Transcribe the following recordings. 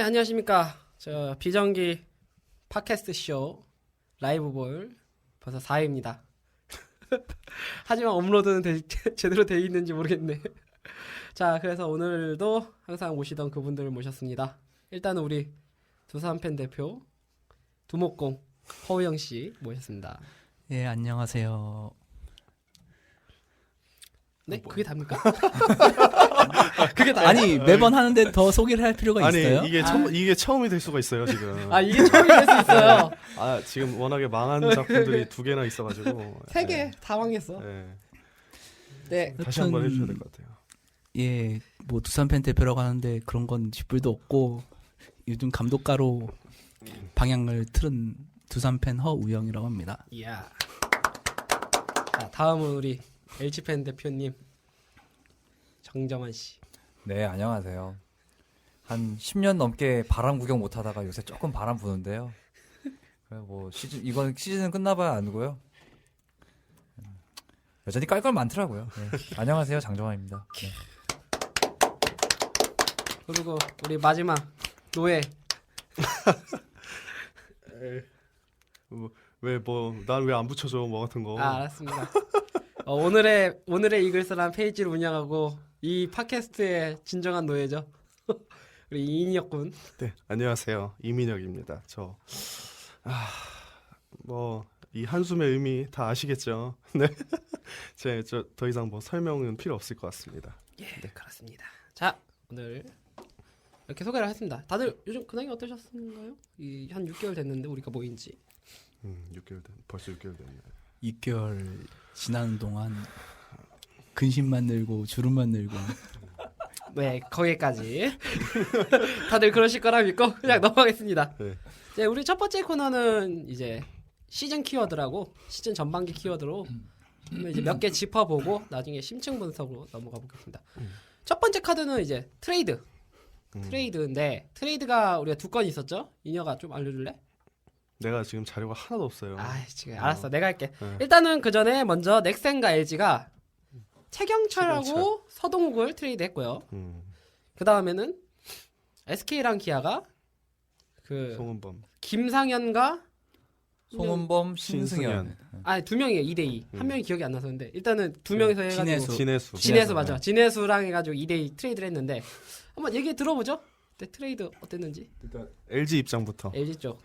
안녕하십니까. 저 비정기 팟캐스트 쇼 라이브볼 벌써 4회입니다. 하지만 업로드는 제대로 돼 있는지 모르겠네. 자, 그래서 오늘도 항상 오시던 그분들을 모셨습니다. 일단은 우리 두산팬 대표 두목공 허우영 씨 모셨습니다. 예, 안녕하세요. 네, 그게 답니까? 그게 다 아니, 매번 하는데 더 소개를 할 필요가 있어요? 아니 이게 처음이 될 수가 있어요 지금. 이게 처음이 될 수 있어요. 지금 워낙에 망한 작품들이 2개나 있어가지고 3개 다 망했어. 네. 네. 다시 한번 해주셔야 될 것 같아요. 예, 뭐 두산팬 대표라고 하는데 그런 건 쥐뿔도 없고 요즘 감독가로 방향을 틀은 두산팬 허우영이라고 합니다. 이야. 자, 다음은 우리 LG팬 대표님 정정환 씨. 네, 안녕하세요. 한 10년 넘게 바람 구경 못 하다가 요새 조금 바람 부는데요. 뭐 이건 시즌은 끝나봐야 아는고요. 여전히 깔 걸 많더라고요. 네. 안녕하세요, 장정환입니다. 네. 그리고 우리 마지막 노예. 왜 뭐 난 왜 안 붙여줘 뭐 같은 거. 알았습니다. 오늘의 이글스란 페이지를 운영하고 이 팟캐스트의 진정한 노예죠. 우리 이인혁 군. 네, 안녕하세요. 이민혁입니다. 뭐 이 한숨의 의미 다 아시겠죠? 네. 저 더 이상 뭐 설명은 필요 없을 것 같습니다. 예, 네, 그렇습니다. 자, 오늘 이렇게 소개를 했습니다. 다들 요즘 근황이 어떠셨는가요? 한 6개월 됐는데 우리가 모인지. 6개월 벌써 6개월 됐네. 6개월 지나는 동안 근심만 늘고 주름만 늘고. 네, 거기까지. 다들 그러실 거라 믿고 그냥 넘어가겠습니다. 네. 이제 우리 첫 번째 코너는 이제 시즌 키워드라고 시즌 전반기 키워드로 이제 몇 개 짚어보고 나중에 심층 분석으로 넘어가 보겠습니다. 첫 번째 카드는 이제 트레이드. 트레이드인데 트레이드가 우리가 2건 있었죠? 인혁아 좀 알려줄래? 내가 지금 자료가 하나도 없어요. 지금 알았어. 내가 할게. 네. 일단은 그 전에 먼저 넥센과 LG가 최경철하고 최경철. 서동욱을 트레이드했고요. 그 다음에는 SK랑 기아가 그 송은범. 김상현과 송은범, 신승현. 2명이에요. 2대2. 한 명이 기억이 안 나서는데 일단은 2명이서 해가지고 진해수. 진해수 맞아. 진해수랑 해가지고 2대2 트레이드를 했는데 한번 얘기 들어보죠. 그때 트레이드 어땠는지. 일단 LG 입장부터. LG 쪽.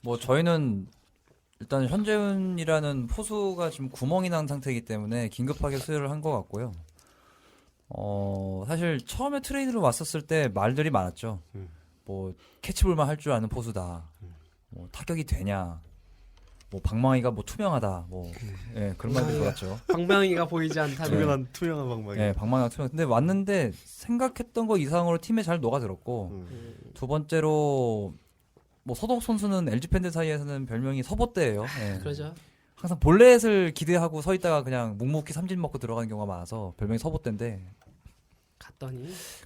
뭐 저희는 일단 현재훈이라는 포수가 지금 구멍이 난 상태이기 때문에 긴급하게 수혈을 한 것 같고요. 사실 처음에 트레이드로 왔었을 때 말들이 많았죠. 뭐 캐치볼만 할 줄 아는 포수다. 뭐 타격이 되냐. 뭐 방망이가 뭐 투명하다. 뭐 예, 그런 말들이 돌았죠. 방망이가 보이지 않다는. 투명한 방망이. 예, 방망이가 투명. 근데 왔는데 생각했던 거 이상으로 팀에 잘 녹아들었고 두 번째로 뭐 서동욱 선수는 LG 팬들 사이에서는 별명이 서보대예요. 예. 그러죠. 항상 볼넷을 기대하고 서 있다가 그냥 묵묵히 삼진 먹고 들어가는 경우가 많아서 별명이 서보대인데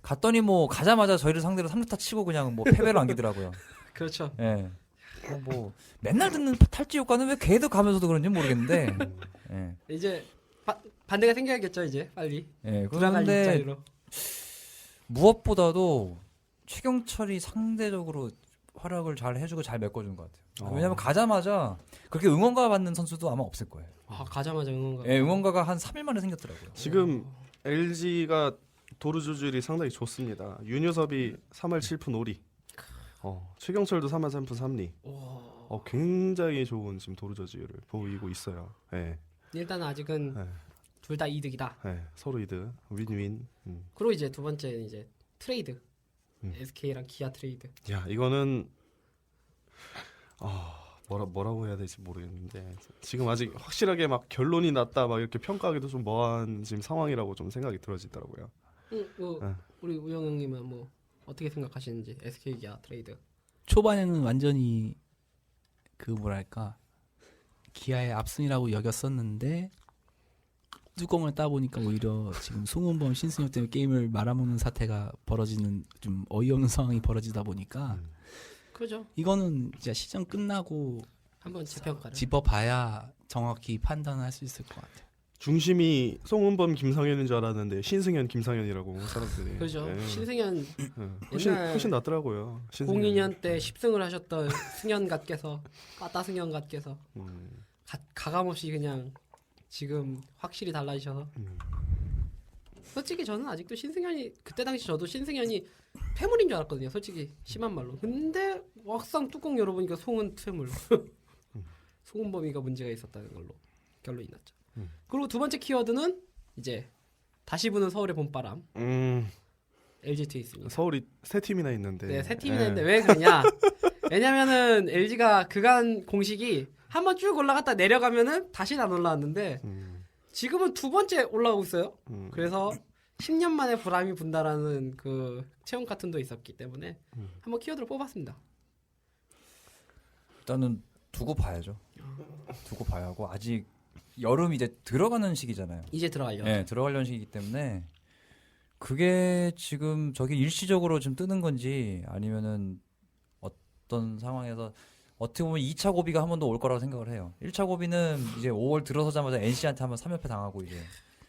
갔더니 뭐 가자마자 저희를 상대로 3루타 치고 그냥 뭐 패배를 안기더라고요. 그렇죠. 예. 뭐 맨날 듣는 탈지 효과는 왜 걔도 가면서도 그런지 모르겠는데. 예. 이제 반대가 생겨야겠죠 이제 빨리. 예. 돌아갈 그런데 일자리로. 무엇보다도 최경철이 상대적으로 활약을 잘 해주고 잘 메꿔준 것 같아요. 왜냐면 가자마자 그렇게 응원가 받는 선수도 아마 없을 거예요. 가자마자 응원가. 예, 응원가가 한 3일 만에 생겼더라고요. 지금 LG가 도루 조절이 상당히 좋습니다. 윤효섭이 3할 7푼 5리. 최경철도 3할 3푼 3리. 굉장히 좋은 지금 도루 조절을 보이고 있어요. 네. 일단 아직은 둘 다 이득이다. 서로 이득, 윈윈. 그리고 이제 두 번째는 이제 트레이드. SK랑 기아 트레이드. 야, 이거는 뭐라고 해야 될지 모르겠는데 지금 아직 확실하게 막 결론이 났다 막 이렇게 평가하기도 좀 뭐한 지금 상황이라고 좀 생각이 들어지더라고요. 우리 우영 형님은 뭐 어떻게 생각하시는지 SK 기아 트레이드. 초반에는 완전히 그 뭐랄까 기아의 압승이라고 여겼었는데 뚜껑을 따보니까 오히려 지금 송은범 신승엽 때문에 게임을 말아먹는 사태가 벌어지는 좀 어이없는 상황이 벌어지다 보니까 그죠. 이거는 진짜 시즌 끝나고 한번 재평가를 짚어봐야 정확히 판단을 할 수 있을 것 같아요. 중심이 송은범 김상현인 줄 알았는데 신승현 김상현이라고 사람들이. 그렇죠. 예. 신승현 훨씬 옛날 훨씬 낫더라고요. 신승현. 02년 때 10승을 하셨던 승현갓께서 빠따 승현갓께서 가감없이 그냥 지금 확실히 달라지셔서 솔직히 저는 아직도 신승현이 그때 당시 저도 신승현이 폐물인 줄 알았거든요. 솔직히 심한 말로. 근데 막상 뚜껑 열어보니까 송은 폐물. 송은범이가 문제가 있었다는 걸로 결론이 났죠. 그리고 두 번째 키워드는 이제 다시 부는 서울의 봄바람. LG 트윈스입니다. 서울이 세 팀이나 있는데. 네, 세 팀이 예. 있는데 왜 그러냐? 왜냐면은 LG가 그간 공식이 한번 쭉 올라갔다 내려가면은 다시는 안 올라왔는데 지금은 두 번째 올라오고 있어요. 그래서 10년 만에 보람이 분다라는 그 체험 카툰도 있었기 때문에 한번 키워드를 뽑았습니다. 일단은 두고 봐야죠. 두고 봐야 하고 아직 여름 이제 들어가는 시기잖아요. 이제 들어가려. 네, 들어가려는 시기이기 때문에 그게 지금 저게 일시적으로 좀 뜨는 건지 아니면은 어떤 상황에서 어떻게 보면 2차 고비가 한 번 더 올 거라고 생각을 해요. 1차 고비는 이제 5월 들어서자마자 NC한테 한번 3연패 당하고 이제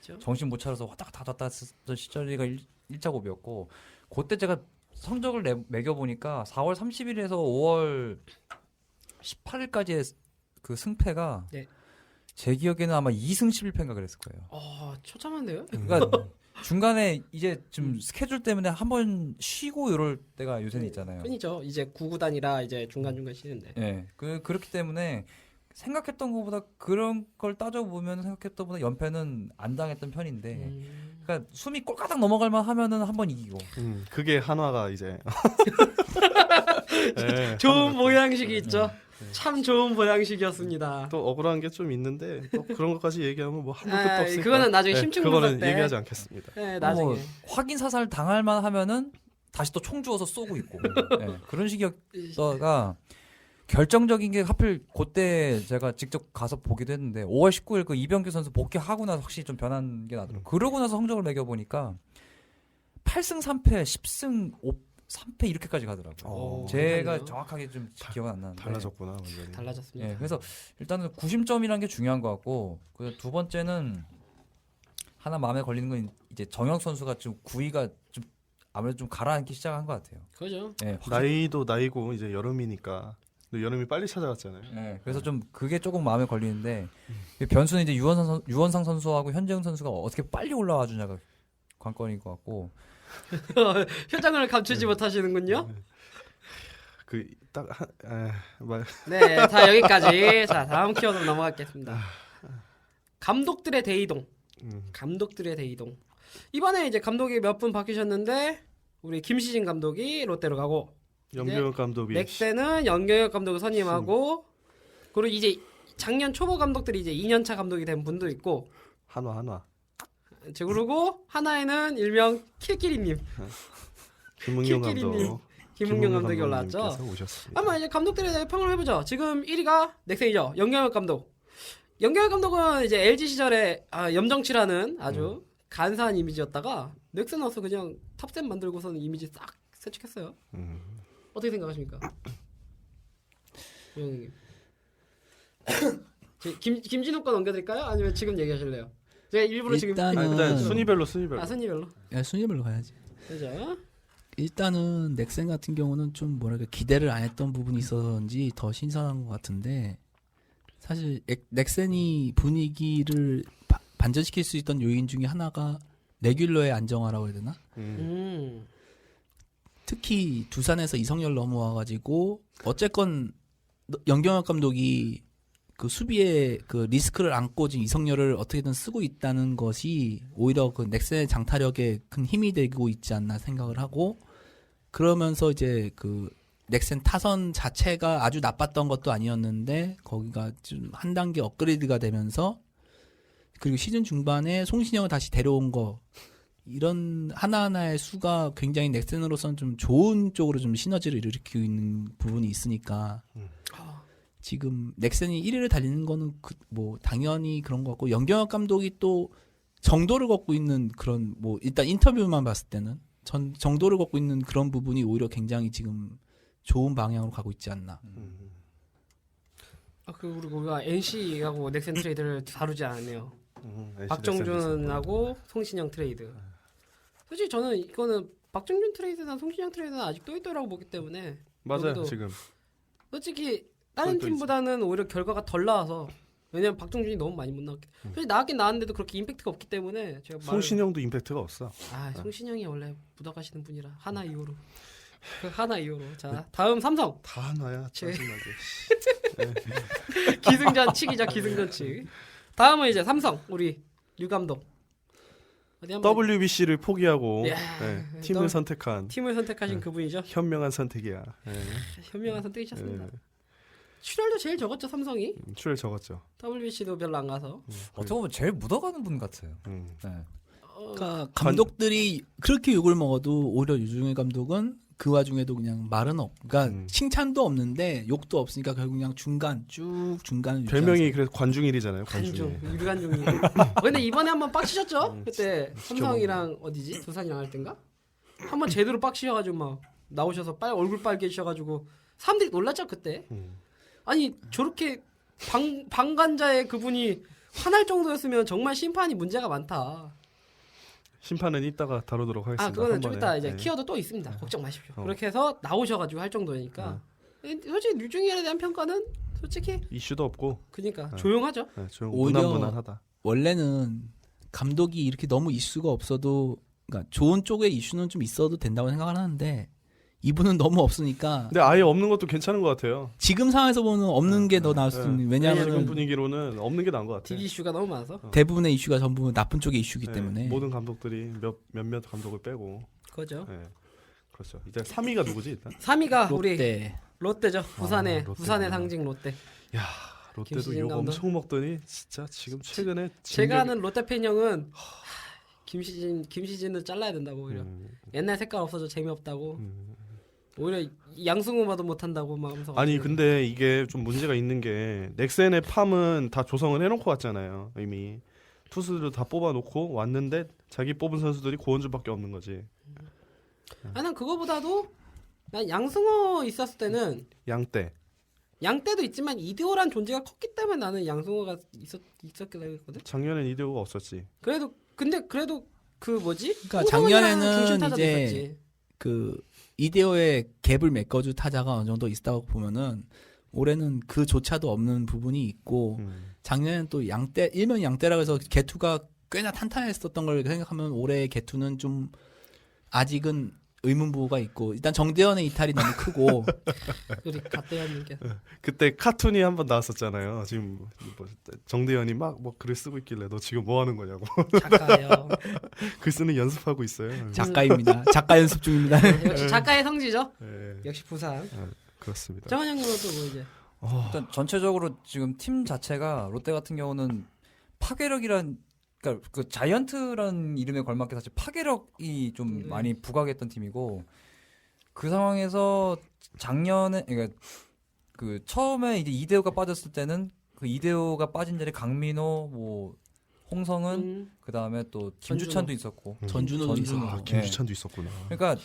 그렇죠? 정신 못 차려서 왔다 갔다 했던 시절이가 1차 고비였고 그때 제가 성적을 매겨보니까 4월 30일에서 5월 18일까지의 그 승패가 네. 제 기억에는 아마 2승 11패인가 그랬을 거예요. 처참한데요? 그러니까 중간에 이제 좀 스케줄 때문에 한 번 쉬고 이럴 때가 요새는 있잖아요. 뿐이죠. 이제 9구단이라 이제 중간중간 쉬는데. 예. 그렇기 때문에 생각했던 것보다 그런 걸 따져보면 생각했던 것보다 연패는 안 당했던 편인데 그러니까 숨이 꼴까닥 넘어갈만 하면은 한 번 이기고 그게 한화가 이제 네, 좋은 한화가 모양식이 있죠. 참 좋은 모양식이었습니다. 또 억울한 게 좀 있는데 또 그런 것까지 얘기하면 뭐 한도 끝도 없으니까. 그거는 나중에 심층 그거는 분석 때. 얘기하지 않겠습니다. 네, 나중에. 뭐 확인 사살 당할만 하면은 다시 또 총 주워서 쏘고 있고 예, 그런 식이었다가 결정적인 게 하필 그때 제가 직접 가서 보기도 했는데 5월 19일 그 이병규 선수 복귀하고 나서 확실히 좀 변한 게 나더라고요. 그러고 나서 성적을 매겨보니까 8승 3패, 10승 3패 이렇게까지 가더라고요. 제가 괜찮네요. 정확하게 좀 기억은 안 나는데 달라졌구나 완전히. 달라졌습니다. 예, 그래서 일단은 구심점이라는 게 중요한 것 같고 그 두 번째는 하나 마음에 걸리는 건 이제 정혁 선수가 좀 구위가 좀 아무래도 좀 가라앉기 시작한 것 같아요. 그죠? 예, 나이도 나이고 이제 여름이니까 또 여름이 빨리 찾아왔잖아요. 네, 그래서 좀 그게 조금 마음에 걸리는데 변수는 이제 유원상 선수하고 현재영 선수가 어떻게 빨리 올라와 주냐가 관건인 것 같고 표정을 감추지 못하시는군요. 네, 자 여기까지. 자 다음 키워드로 넘어가겠습니다. 감독들의 대이동. 감독들의 대이동. 이번에 이제 감독이 몇 분 바뀌셨는데 우리 김시진 감독이 롯데로 가고 염경엽 감독이 넥센은 연경혁 감독을 선임하고 그리고 이제 작년 초보 감독들이 이제 2년차 감독이 된 분도 있고 한화 그리고 하나에는 일명 킬끼리님 김은경 킬끼리님, 감독 김은경 감독이 올라왔죠. 감독님께서 오셨습니다. 한번 이제 감독들에 대해 평을 해보죠. 지금 1위가 넥센이죠. 연경혁 감독. 연경혁 감독은 이제 LG 시절에 염정치라는 아주 간사한 이미지였다가 넥센 와서 그냥 탑셋 만들고서는 이미지 싹 세척했어요. 어떻게 생각하십니까? 형님. 김진욱 거 넘겨드릴까요? 아니면 지금 얘기하실래요? 제가 일부러 지금 일단 순위별로 순위별로. 야, 순위별로 가야지. 그죠? 일단은 넥센 같은 경우는 좀 뭐랄까 기대를 안 했던 부분이 있어서인지 더 신선한 것 같은데 사실 넥센이 분위기를 반전시킬 수 있던 요인 중에 하나가 레귤러의 안정화라고 해야 되나? 특히 두산에서 이성열 넘어와가지고 어쨌건 연경엽 감독이 그 수비에 그 리스크를 안고 지금 이성열을 어떻게든 쓰고 있다는 것이 오히려 그 넥센의 장타력에 큰 힘이 되고 있지 않나 생각을 하고 그러면서 이제 그 넥센 타선 자체가 아주 나빴던 것도 아니었는데 거기가 좀 한 단계 업그레이드가 되면서 그리고 시즌 중반에 송신영을 다시 데려온 거 이런 하나하나의 수가 굉장히 넥센으로서는 좀 좋은 쪽으로 좀 시너지를 일으키고 있는 부분이 있으니까 지금 넥센이 1위를 달리는 거는 뭐 당연히 그런 것 같고 연경엽 감독이 또 정도를 걷고 있는 그런 뭐 일단 인터뷰만 봤을 때는 정도를 걷고 있는 그런 부분이 오히려 굉장히 지금 좋은 방향으로 가고 있지 않나. 그리고 우리가 NC하고 넥센 트레이드를 다루지 않았네요. NC 박정준하고 송신영 트레이드. 솔직히 저는 이거는 박정준 트레이드나 송신영 트레이드는 아직 또이또이라고 보기 때문에 맞아요. 여기도 지금 솔직히 다른 또이또이지. 팀보다는 오히려 결과가 덜 나와서 왜냐면 박정준이 너무 많이 못 나왔기 때문에 솔직히 나왔긴 나왔는데도 그렇게 임팩트가 없기 때문에 제가 송신영도 임팩트가 없어. 송신영이 원래 묻어가시는 분이라 하나 이후로 그 하나 이후로 자 다음 삼성 다 하나야. 짜증나게. 기승전 치기죠 기승전 치. 다음은 이제 삼성 우리 류 감독 어디 한번 WBC를 포기하고 야, 팀을 선택한 팀을 선택하신 네. 그분이죠. 현명한 선택이야. 현명한 선택이셨습니다. 출혈도 제일 적었죠 삼성이. 출혈 적었죠. WBC도 별로 안 가서. 어떻게 보면 제일 묻어가는 분 같아요. 음. 네. 그러니까 감독들이 그렇게 욕을 먹어도 오히려 유중일 감독은 그 와중에도 그냥 말은 그러니까 칭찬도 없는데 욕도 없으니까 결국 그냥 중간 별명이 그래서 관중일이잖아요. 관중 관중일. 유관중이. 근데 이번에 한번 빡치셨죠? 그때 삼성이랑 어디지 두산이랑 할 땐가? 한번 제대로 빡치셔가지고 막 나오셔서 얼굴 빨개지셔가지고 사람들이 놀랐죠 그때. 아니 저렇게 방관자의 그분이 화날 정도였으면 정말 심판이 문제가 많다. 심판은 이따가 다루도록 하겠습니다. 그거는 한 좀 번에. 이따 이제 네. 키워드 또 있습니다. 걱정 마십시오. 어. 그렇게 해서 나오셔가지고 할 정도니까 솔직히 류중일에 대한 평가는 솔직히 이슈도 없고 그러니까 네. 조용하죠. 좀 오히려 무난무난하다. 원래는 감독이 이렇게 너무 이슈가 없어도 그러니까 좋은 쪽의 이슈는 좀 있어도 된다고 생각을 하는데 이분은 너무 없으니까 근데 아예 없는 것도 괜찮은 것 같아요. 지금 상황에서 보면 없는 게 더 나을 수 있는 지금 왜냐하면 분위기로는 없는 게 나은 것 같아요. DB 이슈가 너무 많아서 대부분의 이슈가 전부 나쁜 쪽의 이슈이기 네, 때문에 모든 감독들이 몇몇 감독을 빼고 그거죠. 네. 그렇죠. 이제 3위가 누구지 일단? 3위가 우리 롯데 롯데죠. 부산의 롯데구나. 부산의 상징 롯데. 야 롯데도 김시진 욕 감독. 엄청 먹더니 진짜 지금 최근에 제가 아는 롯데 팬 형은 김시진은 잘라야 된다고 오히려 옛날 색깔 없어져 재미없다고 오히려 양승우 봐도 못한다고 막 하면서 아니 근데 이게 좀 문제가 있는 게 넥센의 팜은 다 조성을 해놓고 왔잖아요. 이미 투수들도 다 뽑아놓고 왔는데 자기 뽑은 선수들이 고원주밖에 없는 거지. 난 그거보다도 난 양승호 있었을 때는 양떼. 양때도 있지만 이대호란 존재가 컸기 때문에 나는 양승호가 있었게 되거든. 작년엔 이대호가 없었지. 그래도 그 뭐지? 그러니까 홍성훈이랑 작년에는 중심 타자도 이제 있었지. 그 이대호의 갭을 메꿔줄 타자가 어느 정도 있다고 보면은 올해는 그조차도 없는 부분이 있고 작년에는 또 양떼 일면 양떼라고 해서 개투가 꽤나 탄탄했었던 걸 생각하면 올해의 개투는 좀 아직은 의문부호가 있고 일단 정대현의 이탈이 너무 크고 우리 갓대현님께 그때 카툰이 한번 나왔었잖아요. 지금 뭐 정대현이 막 뭐 글을 쓰고 있길래 너 지금 뭐 하는 거냐고. 작가예요. 글 쓰는 연습하고 있어요. 작가입니다. 작가 연습 중입니다. 역시 작가의 성지죠. 네, 역시 부산. 그렇습니다. 정한 형님은 또 뭐 이제 일단 전체적으로 지금 팀 자체가 롯데 같은 경우는 파괴력이란 그러니까 그 자이언트라는 이름에 걸맞게 사실 파괴력이 좀 많이 부각했던 팀이고 그 상황에서 작년에 그러니까 그 처음에 이제 이대호가 빠졌을 때는 그 이대호가 빠진 자리에 강민호 뭐 홍성은 그 다음에 또 김주찬도 있었고 전준호도 전준호. 있었고. 아, 김주찬도 있었구나. 그러니까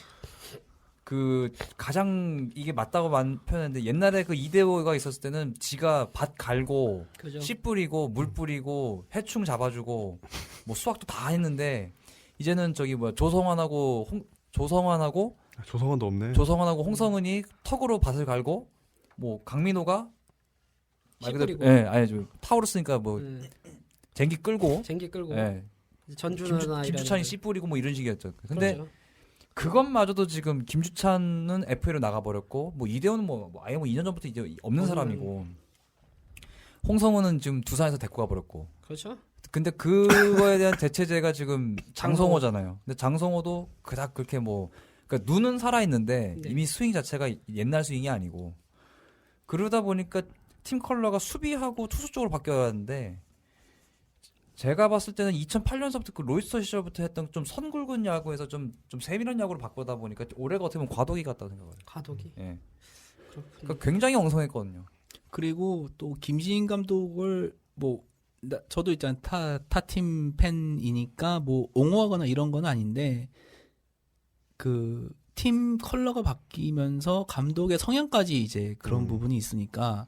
그 가장 이게 맞다고 표현했는데 옛날에 그 이대호가 있었을 때는 지가 밭 갈고 그죠. 씨 뿌리고 물 뿌리고 해충 잡아주고 뭐 수확도 다 했는데 이제는 저기 뭐야 조성환하고 조성환도 없네. 홍성은이 턱으로 밭을 갈고 뭐 강민호가 씨 뿌리고. 예, 아니 좀 타오르 쓰니까 뭐 쟁기 끌고 쟁기 끌고 예. 전준호나 김주찬이 씨 뿌리고 뭐 이런 식이었죠. 근데 그렇죠. 그것마저도 지금 김주찬은 FA로 나가버렸고 뭐 이대호는 뭐 아예 뭐 2년 전부터 이제 없는 사람이고 홍성우는 지금 두산에서 데리고 가버렸고 그렇죠. 근데 그거에 대한 대체제가 지금 장성호잖아요. 근데 장성호도 그닥 그렇게 뭐 그러니까 눈은 살아 있는데 네. 이미 스윙 자체가 옛날 스윙이 아니고 그러다 보니까 팀 컬러가 수비하고 투수 쪽으로 바뀌어야 하는데 제가 봤을 때는 2008년서부터 그 로이스터 시절부터 했던 좀 선굵은 야구에서 좀 세밀한 야구로 바꾸다 보니까 올해가 어떻게 보면 과도기 같다고 생각해요. 과도기. 예. 그렇군요. 그러니까 굉장히 엉성했거든요. 그리고 또 김시인 감독을 뭐 저도 있잖아요. 타팀 팬이니까 뭐 옹호하거나 이런 건 아닌데 그 팀 컬러가 바뀌면서 감독의 성향까지 이제 그런 부분이 있으니까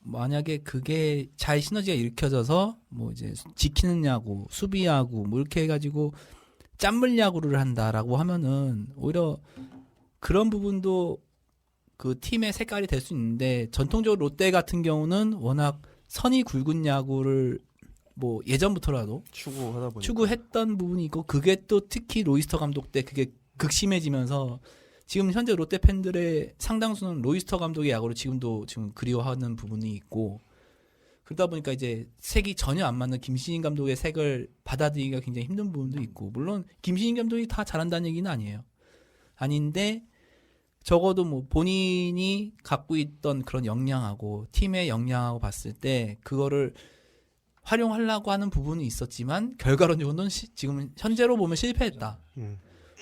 만약에 그게 잘 시너지가 일으켜져서 뭐 이제 지키는 야구, 수비 야구 뭐 이렇게 해가지고 짠물 야구를 한다라고 하면은 오히려 그런 부분도 그 팀의 색깔이 될 수 있는데 전통적으로 롯데 같은 경우는 워낙 선이 굵은 야구를 뭐 예전부터라도 추구하다 보니까 추구했던 부분이 있고 그게 또 특히 로이스터 감독 때 그게 극심해지면서 지금 현재 롯데 팬들의 상당수는 로이스터 감독의 야구를 지금도 지금 그리워하는 부분이 있고 그러다 보니까 이제 색이 전혀 안 맞는 김신인 감독의 색을 받아들이기가 굉장히 힘든 부분도 있고 물론 김신인 감독이 다 잘한다는 얘기는 아니에요. 아닌데 적어도 뭐 본인이 갖고 있던 그런 역량하고 팀의 역량하고 봤을 때 그거를 활용하려고 하는 부분이 있었지만 결과론적으로는 지금 현재로 보면 실패했다.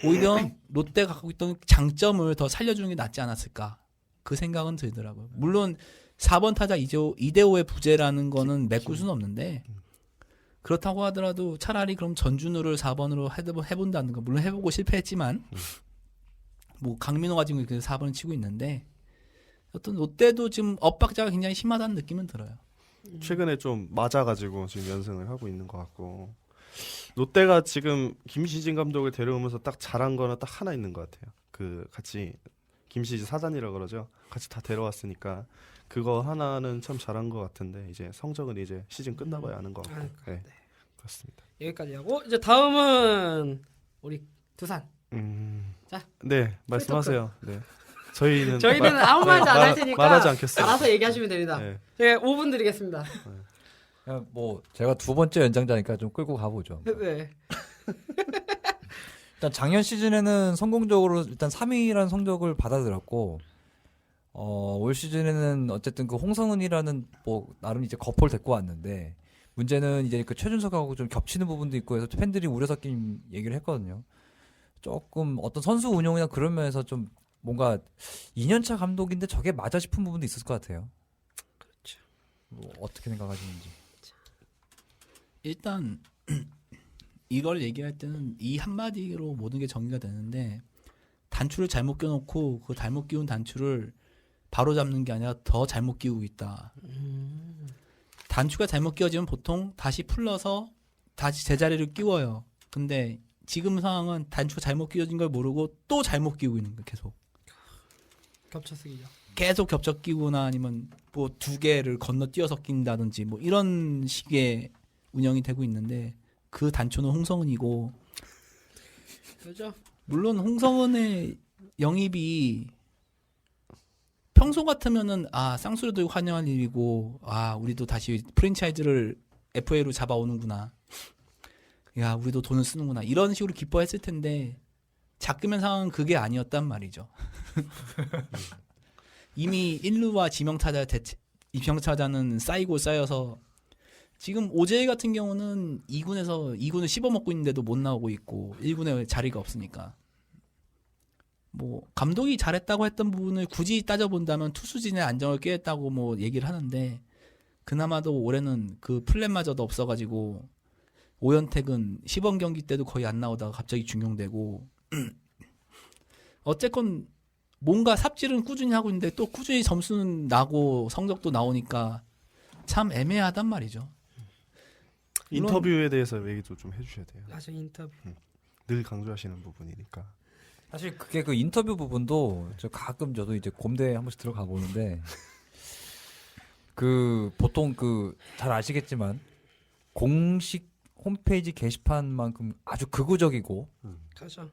오히려 롯데가 갖고 있던 장점을 더 살려주는 게 낫지 않았을까 그 생각은 들더라고요. 물론 4번 타자 이대호의 부재라는 거는 메꿀 수는 없는데 그렇다고 하더라도 차라리 그럼 전준우를 4번으로 해본다는 거 물론 해보고 실패했지만 뭐 강민호가 지금 그 4번을 치고 있는데 어떤 롯데도 지금 엇박자가 굉장히 심하다는 느낌은 들어요. 최근에 좀 맞아가지고 지금 연승을 하고 있는 것 같고 롯데가 지금 김시진 감독을 데려오면서 딱 잘한 거는 딱 하나 있는 것 같아요. 그 같이 김시진 사단이라 그러죠. 같이 다 데려왔으니까 그거 하나는 참 잘한 것 같은데 이제 성적은 이제 시즌 끝나봐야 아는 것 같고 네. 그렇습니다. 여기까지 하고 이제 다음은 우리 두산. 자, 네 말씀하세요. 네. 저희는 아무 말도 안 할 테니까 말하지 않겠습니다. 알아서 얘기하시면 됩니다. 네. 제가 5분 드리겠습니다. 그냥 뭐 제가 두 번째 연장자니까 좀 끌고 가보죠. 네. 일단 작년 시즌에는 성공적으로 일단 3위라는 성적을 받아들였고 올 시즌에는 어쨌든 그 홍성은이라는 뭐 나름 이제 거포를 데리고 왔는데 문제는 이제 그 최준석하고 좀 겹치는 부분도 있고 해서 팬들이 우려 섞인 얘기를 했거든요. 조금 어떤 선수 운영이나 그런 면에서 좀 뭔가 2년차 감독인데 저게 맞아 싶은 부분도 있었을 것 같아요. 그렇죠. 뭐 어떻게 생각하시는지. 일단 이걸 얘기할 때는 이 한마디로 모든 게 정리가 되는데 단추를 잘못 껴놓고 그 잘못 끼운 단추를 바로 잡는 게 아니라 더 잘못 끼우고 있다. 단추가 잘못 끼워지면 보통 다시 풀러서 다시 제자리를 끼워요. 근데 지금 상황은 단추가 잘못 끼워진 걸 모르고 또 잘못 끼우고 있는 거예요. 계속. 겹쳐쓰기죠. 계속 겹쳐 끼우거나 아니면 뭐 두 개를 건너뛰어서 낀다든지 뭐 이런 식의 운영이 되고 있는데 그 단초는 홍성은이고 그렇죠. 물론 홍성은의 영입이 평소 같으면은 쌍수를 환영할 일이고 우리도 다시 프랜차이즈를 FA로 잡아오는구나. 야 우리도 돈을 쓰는구나. 이런 식으로 기뻐했을 텐데 작으면 상황은 그게 아니었단 말이죠. 이미 1루와 지명타자는 쌓이고 쌓여서 지금 오재일 같은 경우는 2군을 씹어먹고 있는데도 못 나오고 있고 1군에 자리가 없으니까 뭐 감독이 잘했다고 했던 부분을 굳이 따져본다면 투수진의 안정을 깨했다고 뭐 얘기를 하는데 그나마도 올해는 그 플랜마저도 없어가지고 오현택은 시범 경기 때도 거의 안 나오다가 갑자기 중용되고 어쨌건 뭔가 삽질은 꾸준히 하고 있는데 또 꾸준히 점수는 나고 성적도 나오니까 참 애매하단 말이죠. 인터뷰에 대해서 얘기도 좀 해주셔야 돼요. 맞아 인터뷰. 늘 강조하시는 부분이니까. 사실 그게 그 인터뷰 부분도 가끔 저도 이제 곰대에 한 번씩 들어가 보는데 그 보통 그 잘 아시겠지만 공식 홈페이지 게시판만큼 아주 극우적이고 그렇죠.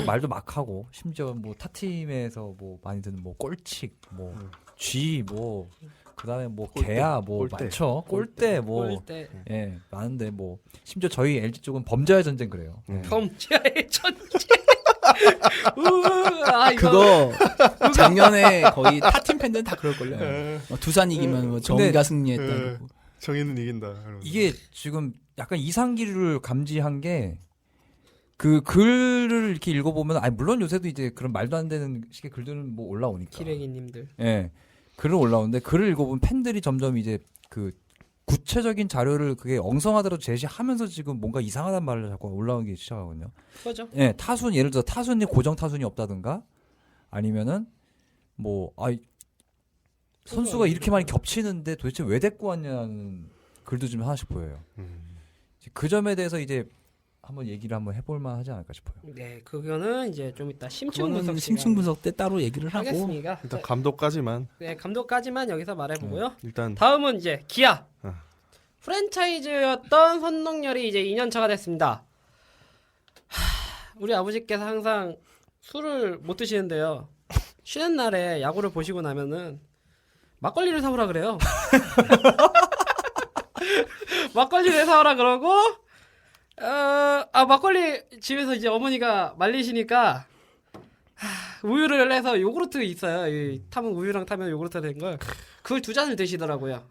말도 막 하고 심지어 뭐 타팀에서 뭐 많이 드는 뭐 꼴칙 뭐 쥐 뭐 그다음에 뭐 개야 뭐 꼴대. 많죠. 꼴대 뭐 꼴대. 예, 많은데 뭐 심지어 저희 LG 쪽은 범죄와의 전쟁 그래요. 예. 범죄의 천재. 그거 작년에 거의 타팀 팬들은 다 그럴걸요. 두산 이기면 뭐 정의가 승리했다. 이러고. 정의는 이긴다. 이러면서. 이게 지금 약간 이상기를 감지한 게 그 글을 이렇게 읽어보면 물론 요새도 이제 그런 말도 안 되는 식의 글들은 뭐 올라오니까 기레기님들. 예, 글을 올라오는데 글을 읽어보면 팬들이 점점 이제 그 구체적인 자료를 그게 엉성하더라도 제시하면서 지금 뭔가 이상하단 말을 자꾸 올라오기 시작하거든요. 그렇죠. 예, 타순 예를 들어 타순이 고정 타순이 없다든가 아니면은 뭐 선수가 이렇게 많이 겹치는데 도대체 왜 데리고 왔냐는 글도 좀 하나씩 보여요. 그 점에 대해서 이제 한번 얘기를 한번 해볼 만하지 않을까 싶어요. 네, 그거는 이제 좀 이따 심층 그거는 분석 심층 분석 때 따로 얘기를 하고 하겠습니다. 일단 감독까지만 네, 감독까지만 여기서 말해보고요. 일단 다음은 이제 기아. 어. 프랜차이즈였던 선동열이 이제 2년 차가 됐습니다. 우리 아버지께서 항상 술을 못 드시는데요. 쉬는 날에 야구를 보시고 나면은 막걸리를 사오라 그래요. 막걸리를 사오라 그러고 막걸리 집에서 이제 어머니가 말리시니까 우유를 해서 요구르트 있어요. 이 타면 우유랑 타면 요구르트 된 걸 그걸 2잔을 드시더라고요.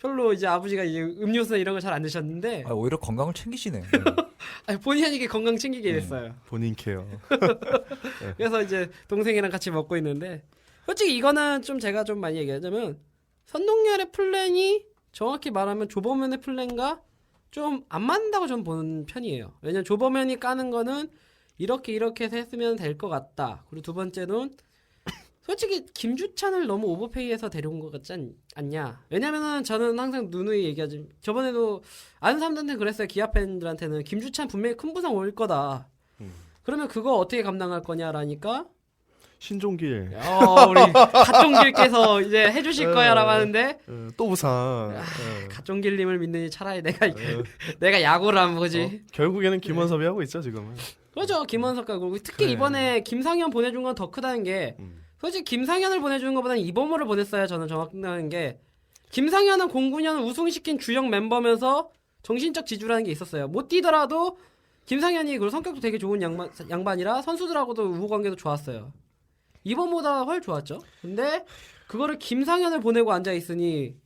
별로 이제 아버지가 이제 음료수나 이런 걸 잘 안 드셨는데 오히려 건강을 챙기시네. 아니, 본의 아니게 건강 챙기게 됐어요. 본인 케어. 그래서 이제 동생이랑 같이 먹고 있는데 솔직히 이거는 좀 제가 좀 많이 얘기하자면 선동열의 플랜이 정확히 말하면 조범현의 플랜과 좀 안 맞는다고 저는 보는 편이에요. 왜냐면 조범현이 까는 거는 이렇게 해서 했으면 될 것 같다. 그리고 두 번째는 솔직히 김주찬을 너무 오버페이해서 데려온 것 같지 않냐. 왜냐면은 저는 항상 누누이 얘기하지. 저번에도 아는 사람들한테 그랬어요. 기아 팬들한테는 김주찬 분명히 큰 부상 올 거다. 그러면 그거 어떻게 감당할 거냐라니까 신종길 우리 갓종길께서 이제 해주실 거야라고 하는데 또 부상. 갓종길님을 믿느니 차라리 내가 야구를 안 보지. 결국에는 김원섭이 하고 있죠 지금은. 그렇죠. 김원석과 그리고 특히 그래. 이번에 김상현 보내준 건 더 크다는 게 솔직히 김상현을 보내주는 것보다는 이범호를 보냈어야 저는 정확한 게 김상현은 09년을 우승시킨 주역 멤버면서 정신적 지주라는 게 있었어요. 못 뛰더라도 김상현이 그리고 성격도 되게 좋은 양반이라 선수들하고도 우호 관계도 좋았어요. 이번보다 훨 좋았죠. 근데 그거를 김상현을 보내고 앉아 있으니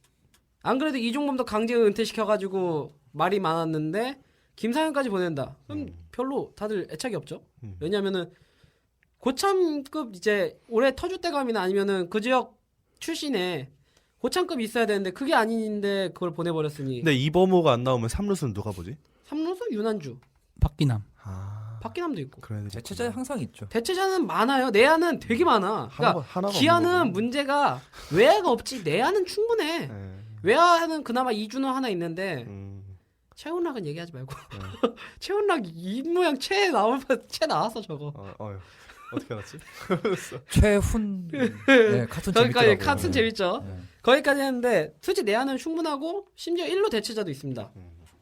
안 그래도 이종범도 강제로 은퇴시켜가지고 말이 많았는데 김상현까지 보낸다. 그럼 별로 다들 애착이 없죠. 왜냐면은 고참급 이제 올해 터줏대감이나 아니면은 그 지역 출신에 고참급 있어야 되는데 그게 아닌데 그걸 보내버렸으니. 근데 이범호가 안 나오면 3루수는 누가 보지? 3루수 윤한주, 박기남. 박기남도 있고. 그래. 대체자 항상 있죠. 대체자는 많아요. 내야는 되게 많아. 그러니까 하나가 기아는 문제가 외야가 없지 내야는 충분해. 네. 외야는 그나마 이준호 하나 있는데 최훈락은 얘기하지 말고. 최훈락 입 모양 채 나왔어 저거. 어떻게 알았지? 최훈 네, 카툰 거기까지 재밌더라고요. 카툰 네. 재밌죠. 네. 거기까지 했는데 솔직히 내야는 충분하고 심지어 1루 대체자도 있습니다.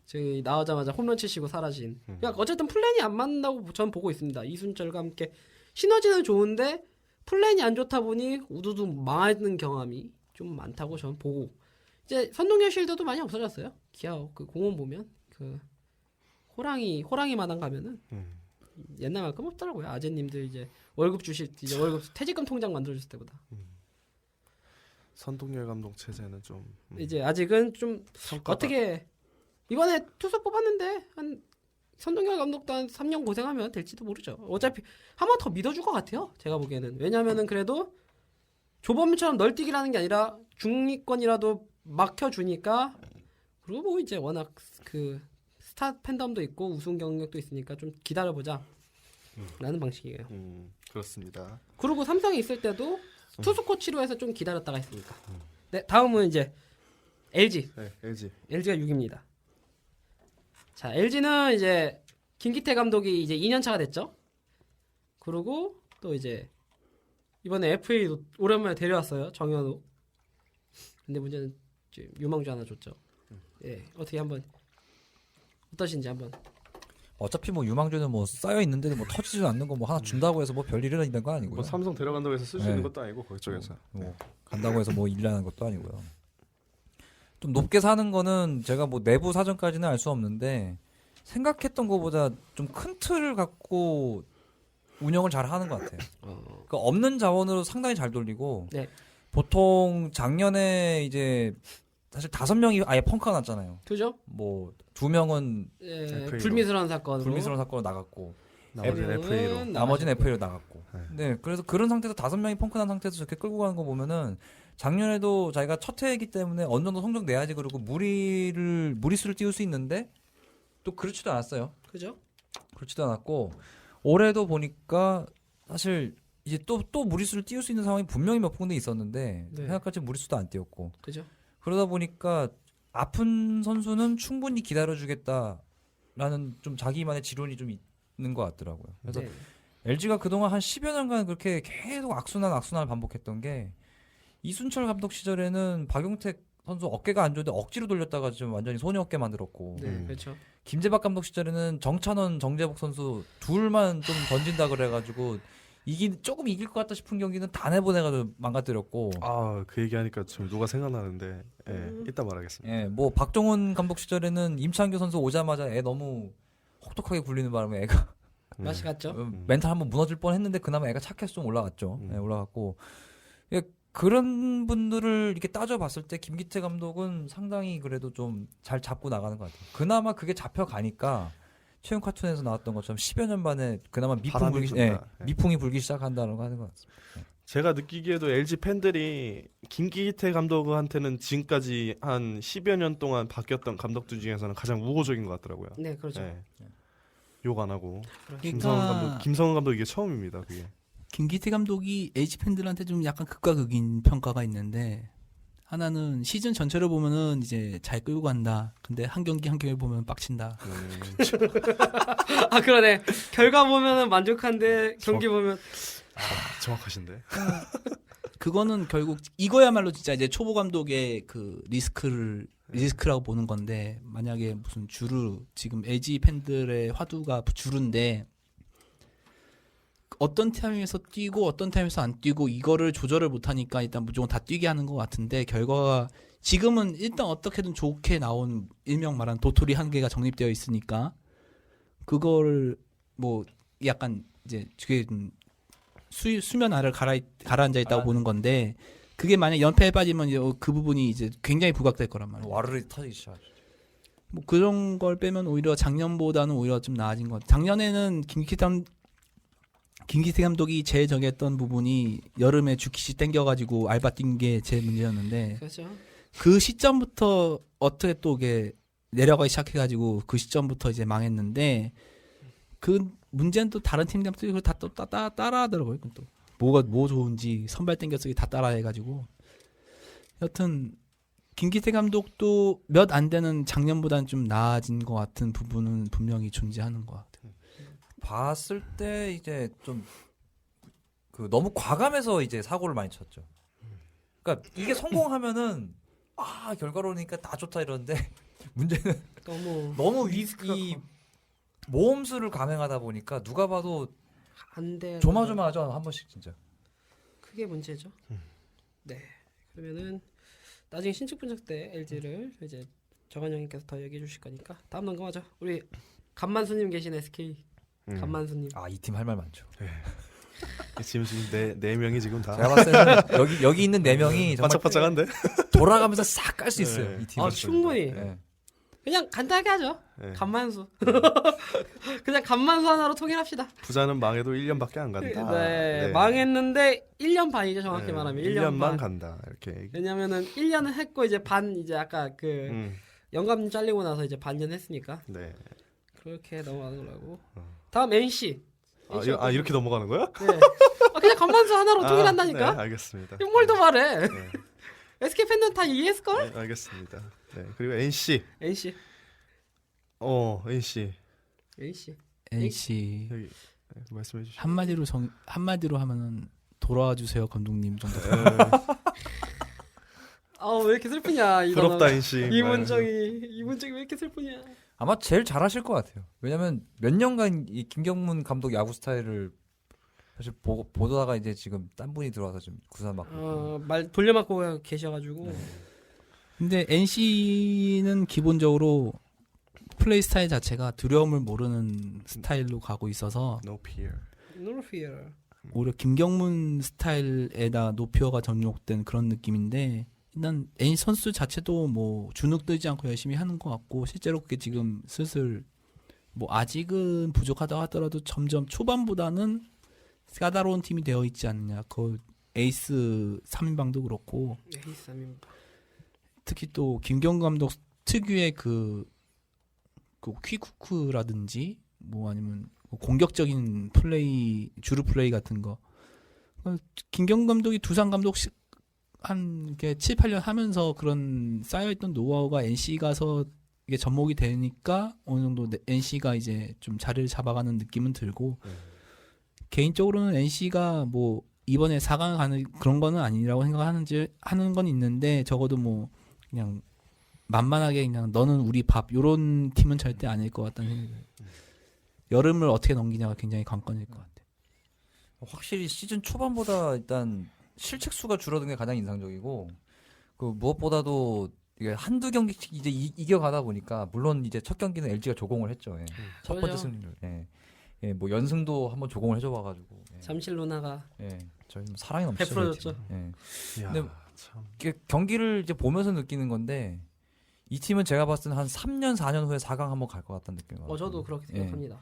저기 나오자마자 홈런 치시고 사라진. 그러니까 어쨌든 플랜이 안 맞는다고 저는 보고 있습니다. 이순철과 함께 시너지는 좋은데 플랜이 안 좋다 보니 우두두 망하는 경험이 좀 많다고 저는 보고 이제 선동열 쉴드도 많이 없어졌어요. 기아 그 공원 보면 그 호랑이마당 가면은 옛날만큼 없더라고요. 아재님들 이제 월급 주실 이제 월급 퇴직금 통장 만들어줬을 때보다 선동열 감독 체제는 좀 이제 아직은 좀 성과가- 어떻게 이번에 투수 뽑았는데 한 선동열 감독도 한 3년 고생하면 될지도 모르죠. 어차피 한 번 더 믿어줄 것 같아요. 제가 보기에는. 왜냐면은 그래도 조범처럼 널뛰기라는 게 아니라 중위권이라도 막혀주니까 그리고 뭐 이제 워낙 그 스타 팬덤도 있고 우승 경력도 있으니까 좀 기다려보자 라는 방식이에요. 그렇습니다. 그리고 삼성에 있을 때도 투수 코치로 해서 좀 기다렸다가 했으니까. 네, 다음은 이제 LG. 네, LG. LG가 6입니다. 자, LG는 이제 김기태 감독이 이제 2년 차가 됐죠. 그리고 또 이제 이번에 FA도 오랜만에 데려왔어요. 정현우. 근데 문제는 지금 유망주 하나 줬죠. 예, 어떻게 한번 어떠신지 한번. 어차피 뭐 유망주는 뭐 쌓여 있는데도 뭐 터지지 않는 거 뭐 하나 준다고 해서 뭐 별일 일어나는 거 아니고요. 뭐 삼성 데려간다고 해서 쓸 수 네. 있는 것도 아니고 거기 쪽에서. 뭐 간다고 해서 뭐 일하는 것도 아니고요. 좀 높게 사는 거는 제가 뭐 내부 사정까지는 알 수 없는데 생각했던 것보다 좀 큰 틀을 갖고 운영을 잘 하는 것 같아요. 그러니까 없는 자원으로 상당히 잘 돌리고 네. 보통 작년에 이제 사실 5명이 아예 펑크가 났잖아요. 그죠? 뭐 2명은 예, FA 로. 불미스러운 사건으로. 불미스러운 사건으로 나갔고 나머지는 FA로. 나머지는 FA로 나갔고. 네. 네, 그래서 그런 상태에서 5명이 펑크 난 상태에서 저렇게 끌고 가는 거 보면은 작년에도 자기가 첫 해이기 때문에 어느 정도 성적 내야지 그러고 무리수를 띄울 수 있는데 또 그렇지도 않았어요. 그죠? 그렇지도 않았고 올해도 보니까 사실 이제 또 무리수를 띄울 수 있는 상황이 분명히 몇 군데 있었는데 네. 생각까지 무리수도 안 띄웠고 그죠? 그러다 보니까 아픈 선수는 충분히 기다려주겠다라는 좀 자기만의 지론이 좀 있는 것 같더라고요. 그래서 네. LG가 그동안 한 10여 년간 그렇게 계속 악순환을 반복했던 게 이순철 감독 시절에는 박용택 선수 어깨가 안 좋은데 억지로 돌렸다가 좀 완전히 소녀 어깨 만들었고 네, 그렇죠. 김재박 감독 시절에는 정찬원, 정재복 선수 둘만 좀 던진다 그래가지고 조금 이길 것 같다 싶은 경기는 다 내보내가지고 망가뜨렸고 그 얘기하니까 지금 누가 생각나는데 이따 말하겠습니다. 예, 뭐 박종훈 감독 시절에는 임창규 선수 오자마자 애 너무 혹독하게 굴리는 바람에 애가 맛이 갔죠. 멘탈 한번 무너질 뻔했는데 그나마 애가 착해서 좀 올라갔죠. 예, 올라갔고 예, 그런 분들을 이렇게 따져봤을 때 김기태 감독은 상당히 그래도 좀 잘 잡고 나가는 것 같아요. 그나마 그게 잡혀가니까 최근 카툰에서 나왔던 것처럼 10여 년 만에 그나마 바람이 분다. 미풍이 불기 시작한다는 거 하는 것 같습니다. 제가 느끼기에도 LG 팬들이 김기태 감독한테는 지금까지 한 10여 년 동안 바뀌었던 감독들 중에서는 가장 우호적인 것 같더라고요. 네, 그렇죠. 욕 안 하고 그러니까 김성훈 감독 이게 처음입니다. 그게. 김기태 감독이 LG 팬들한테 좀 약간 극과 극인 평가가 있는데 하나는 시즌 전체를 보면은 이제 잘 끌고 간다. 근데 한 경기 한 경기 보면 빡친다. 아 그러네. 결과 보면은 만족한데 경기 보면 정확하신데. 그거는 결국 이거야말로 진짜 이제 초보 감독의 그 리스크라고 보는 건데 만약에 무슨 지금 LG 팬들의 화두가 주루인데 어떤 타임에서 뛰고 어떤 타임에서 안 뛰고 이거를 조절을 못하니까 일단 무조건 다 뛰게 하는 것 같은데 결과가 지금은 일단 어떻게든 좋게 나온 일명 말한 도토리 한 개가 정립되어 있으니까 그걸 뭐 약간 이제 그게 수면 아래를 가라앉아 있다고 보는 건데 그게 만약 연패에 빠지면 이제 그 부분이 이제 굉장히 부각될 거란 말이에요. 와르르 터지기 시작하죠. 뭐 그런 걸 빼면 오히려 작년보다는 오히려 좀 나아진 것 같아요. 작년에는 김기태 감독이 제일 정했던 부분이 여름에 주키시 땡겨가지고 알바 뛴 게 제일 문제였는데 그렇죠. 그 시점부터 어떻게 또 이게 내려가기 시작해가지고 그 시점부터 이제 망했는데 그 문제는 또 다른 팀들도 이걸 다 또 따라하더라고요. 또 뭐 좋은지 선발 땡겨쓰기 다 따라해가지고 여튼 김기태 감독도 몇 안 되는 작년보다는 좀 나아진 것 같은 부분은 분명히 존재하는 것 같아요. 봤을 때 이제 좀 그 너무 과감해서 이제 사고를 많이 쳤죠. 그러니까 이게 성공하면은 결과로니까 다 좋다 이러는데 문제는 너무 이 모험수를 감행하다 보니까 누가 봐도 안 돼. 조마조마하죠 한 번씩 진짜. 그게 문제죠. 네. 그러면은 나중에 신축 분석 때 LG를 이제 정한 형님께서 더 얘기해 주실 거니까 다음 넘어가죠. 우리 간만수님 계신 SK 간만수님. 이 팀 할 말 많죠. 지금 네 명이 지금 다 제가 봤을 때는 여기 있는 4명이 정말 바짝바짝한데. 돌아가면서 싹 깔 수 있어요. 네. 이 팀. 충분히. 네. 그냥 간단하게 하죠. 네. 간만수. 그냥 간만수 하나로 통일합시다. 부자는 망해도 1년밖에 안 간다. 네. 망했는데 1년 반이죠, 정확히 말하면. 1년 1년만 반. 간다. 이렇게. 왜냐면은 1년은 했고 이제 반 이제 아까 그 영감 잘리고 나서 이제 반년 했으니까. 네. 그렇게 넘어가는 거라고. 다음 NC. 이렇게 넘어가는 거야? 네. 그냥 간만수 하나로 통일한다니까. 네, 알겠습니다. 뭘 더 말해. 네. SK 팬들은 다 이해했을 걸? 네, 알겠습니다. 네. 그리고 NC. NC. NC. NC 여기 말씀해 주시죠. 한마디로 하면은 돌아와 주세요 감독님 정도. 왜 이렇게 슬프냐. 부럽다 NC. 이문정이 왜 이렇게 슬프냐. 아마 제일 잘하실 것 같아요. 왜냐면 몇 년간 이 김경문 감독 야구 스타일을 사실 보다가 이제 지금 딴 분이 들어와서 좀 구사 맞고. 말 돌려막고 계셔가지고. 근데 NC는 기본적으로 플레이 스타일 자체가 두려움을 모르는 스타일로 가고 있어서 No fear. No fear. 오히려 김경문 스타일에다 노피어가 접목된 그런 느낌인데 일단 NC 선수 자체도 뭐 주눅 들지 않고 열심히 하는 것 같고 실제로 그게 지금 슬슬 뭐 아직은 부족하다고 하더라도 점점 초반보다는 까다로운 팀이 되어 있지 않느냐. 그 에이스 3인방도 그렇고 에이스 3인방. 특히 또 김경문 감독 특유의 그 퀴쿠크라든지 뭐 아니면 공격적인 플레이 주루 플레이 같은 거 김경 감독이 두산 감독 한 이렇게 7, 8년 하면서 그런 쌓여있던 노하우가 NC 가서 이게 접목이 되니까 어느 정도 NC가 이제 좀 자리를 잡아가는 느낌은 들고 개인적으로는 NC가 뭐 이번에 4강 가는 그런 거는 아니라고 하는 건 있는데 적어도 뭐 그냥 만만하게 그냥 너는 우리 밥 요런 팀은 절대 아닐 것 같다는 생각이 들어요. 여름을 어떻게 넘기냐가 굉장히 관건일 것 같아요. 확실히 시즌 초반보다 일단 실책 수가 줄어든 게 가장 인상적이고 그 무엇보다도 이게 한두 경기씩 이제 이겨가다 보니까 물론 이제 첫 경기는 LG가 조공을 했죠. 예. 첫 번째 그렇죠. 승리를. 예. 예, 뭐 연승도 한번 조공을 해줘봐가지고. 예. 잠실 루나가 예. 저희 뭐 사랑이 넘치죠. 베풀어줬죠. 저희 팀은. 예. 야, 근데 참. 이게 경기를 이제 보면서 느끼는 건데 이 팀은 제가 봤을 때는 한 3년 4년 후에 4강 한번 갈 것 같다는 느낌이 와요. 저도 그렇게 예. 생각합니다.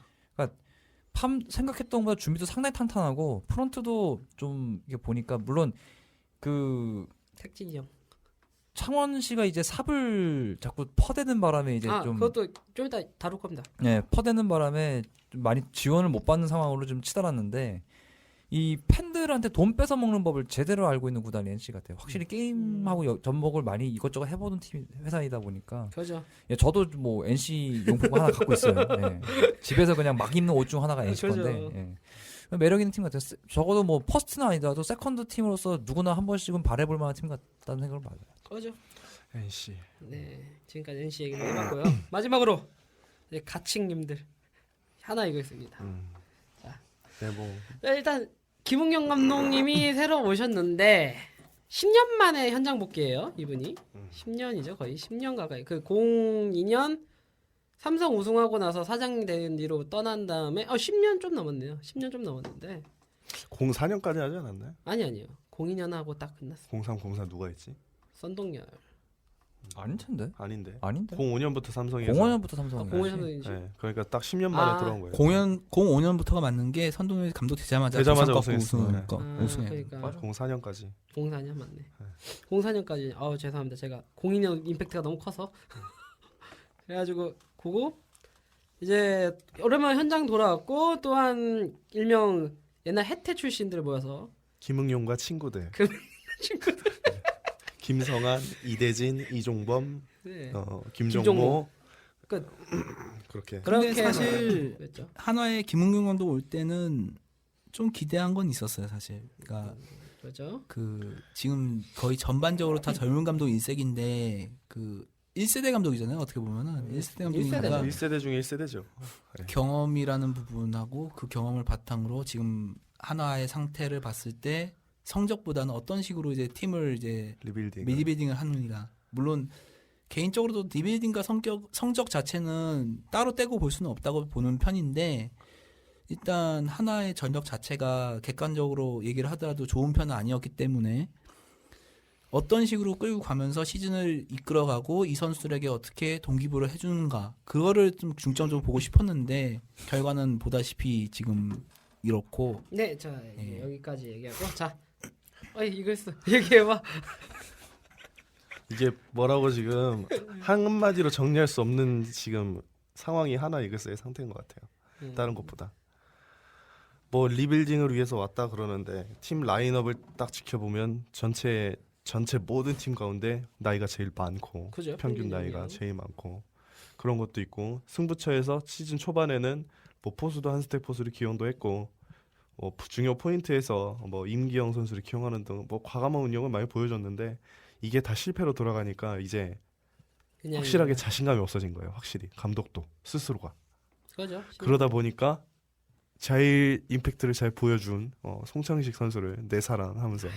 생각했던 것보다 준비도 상당히 탄탄하고 프런트도 좀 이게 보니까 물론 그 택진이 형. 창원 씨가 이제 삽을 자꾸 퍼대는 바람에 이제 좀 그것도 좀 이따 다룰 겁니다. 예, 퍼대는 바람에 좀 많이 지원을 못 받는 상황으로 좀 치달았는데 이 팬들한테 돈 뺏어 먹는 법을 제대로 알고 있는 구단이 NC 같아요. 확실히 게임하고 접목을 많이 이것저것 해보는 팀 회사이다 보니까 그죠. 예, 저도 뭐 NC 용품 하나 갖고 있어요. 예. 집에서 그냥 막 입는 옷 중 하나가 NC 그죠. 건데 예. 매력 있는 팀 같아요. 적어도 뭐 퍼스트는 아니더라도 세컨드 팀으로서 누구나 한 번씩은 바라볼 만한 팀 같다는 생각을 받아요. 그죠. NC. 네, 지금까지 NC 얘기를 해봤고요. 마지막으로 이제 가칭님들 하나 읽겠습니다. 자. 네, 뭐 일단 김웅영 감독님이 새로 오셨는데 10년 만에 현장 복귀예요. 이분이 10년이죠, 거의 10년 가까이. 그 02년 삼성 우승하고 나서 사장 된 뒤로 떠난 다음에 10년 좀 넘었네요. 10년 좀 넘었는데 04년까지 하지 않았나요? 아니요. 02년 하고 딱 끝났어. 03, 04 누가 있지? 선동열. 아닌 텐데? 아닌데. 아닌데? 05년부터 삼성에서. 05년부터 삼성. 05년 삼성이지. 네, 그러니까 딱 10년 만에 들어온 거예요. 05년부터가 맞는 게 선동열 감독 되자마자 되자마자 우승 우승했어요. 우승해. 그러니까 04년까지. 04년 맞네. 04년까지 죄송합니다. 제가 02년 임팩트가 너무 커서 그래가지고 그거 이제 오랜만에 현장 돌아왔고 또한 일명 옛날 해태 출신들 모여서 김응용과 친구들. 친구들 김성한, 이대진, 이종범, 네. 김종모. 김종모. 끝. 그렇게. 근데 사실 그랬죠. 한화의 김웅경 감독 올 때는 좀 기대한 건 있었어요, 사실. 그러니까 그렇죠. 그 지금 거의 전반적으로 다 젊은 감독 일색인데 그 1세대 감독이잖아요. 어떻게 보면은 1세대 감독이니까 1세대 중에 1세대죠. 경험이라는 부분하고 그 경험을 바탕으로 지금 한화의 상태를 봤을 때 성적보다는 어떤 식으로 이제 팀을 이제 리빌딩을 하느냐. 물론 개인적으로도 리빌딩과 성적 자체는 따로 떼고 볼 수는 없다고 보는 편인데 일단 하나의 전력 자체가 객관적으로 얘기를 하더라도 좋은 편은 아니었기 때문에 어떤 식으로 끌고 가면서 시즌을 이끌어가고 이 선수들에게 어떻게 동기부여를 해주는가 그거를 좀 중점적으로 보고 싶었는데 결과는 보다시피 지금 이렇고 네, 자 예. 여기까지 얘기하고 자, 이글스 얘기해봐. 이게 뭐라고 지금 한마디로 정리할 수 없는 지금 상황이 하나 이글스의 상태인 것 같아요. 다른 것보다. 뭐 리빌딩을 위해서 왔다 그러는데 팀 라인업을 딱 지켜보면 전체 모든 팀 가운데 나이가 제일 많고 그죠? 평균 나이가 제일 많고 그런 것도 있고 승부처에서 시즌 초반에는 뭐 포수도 한 스텝 포수를 기용도 했고 중요 포인트에서 뭐 임기영 선수를 기용하는 등 뭐 과감한 운영을 많이 보여줬는데 이게 다 실패로 돌아가니까 이제 확실하게 자신감이 없어진 거예요. 확실히 감독도 스스로가. 그죠? 그러다 보니까 제일 임팩트를 잘 보여준 송창식 선수를 내 사랑하면서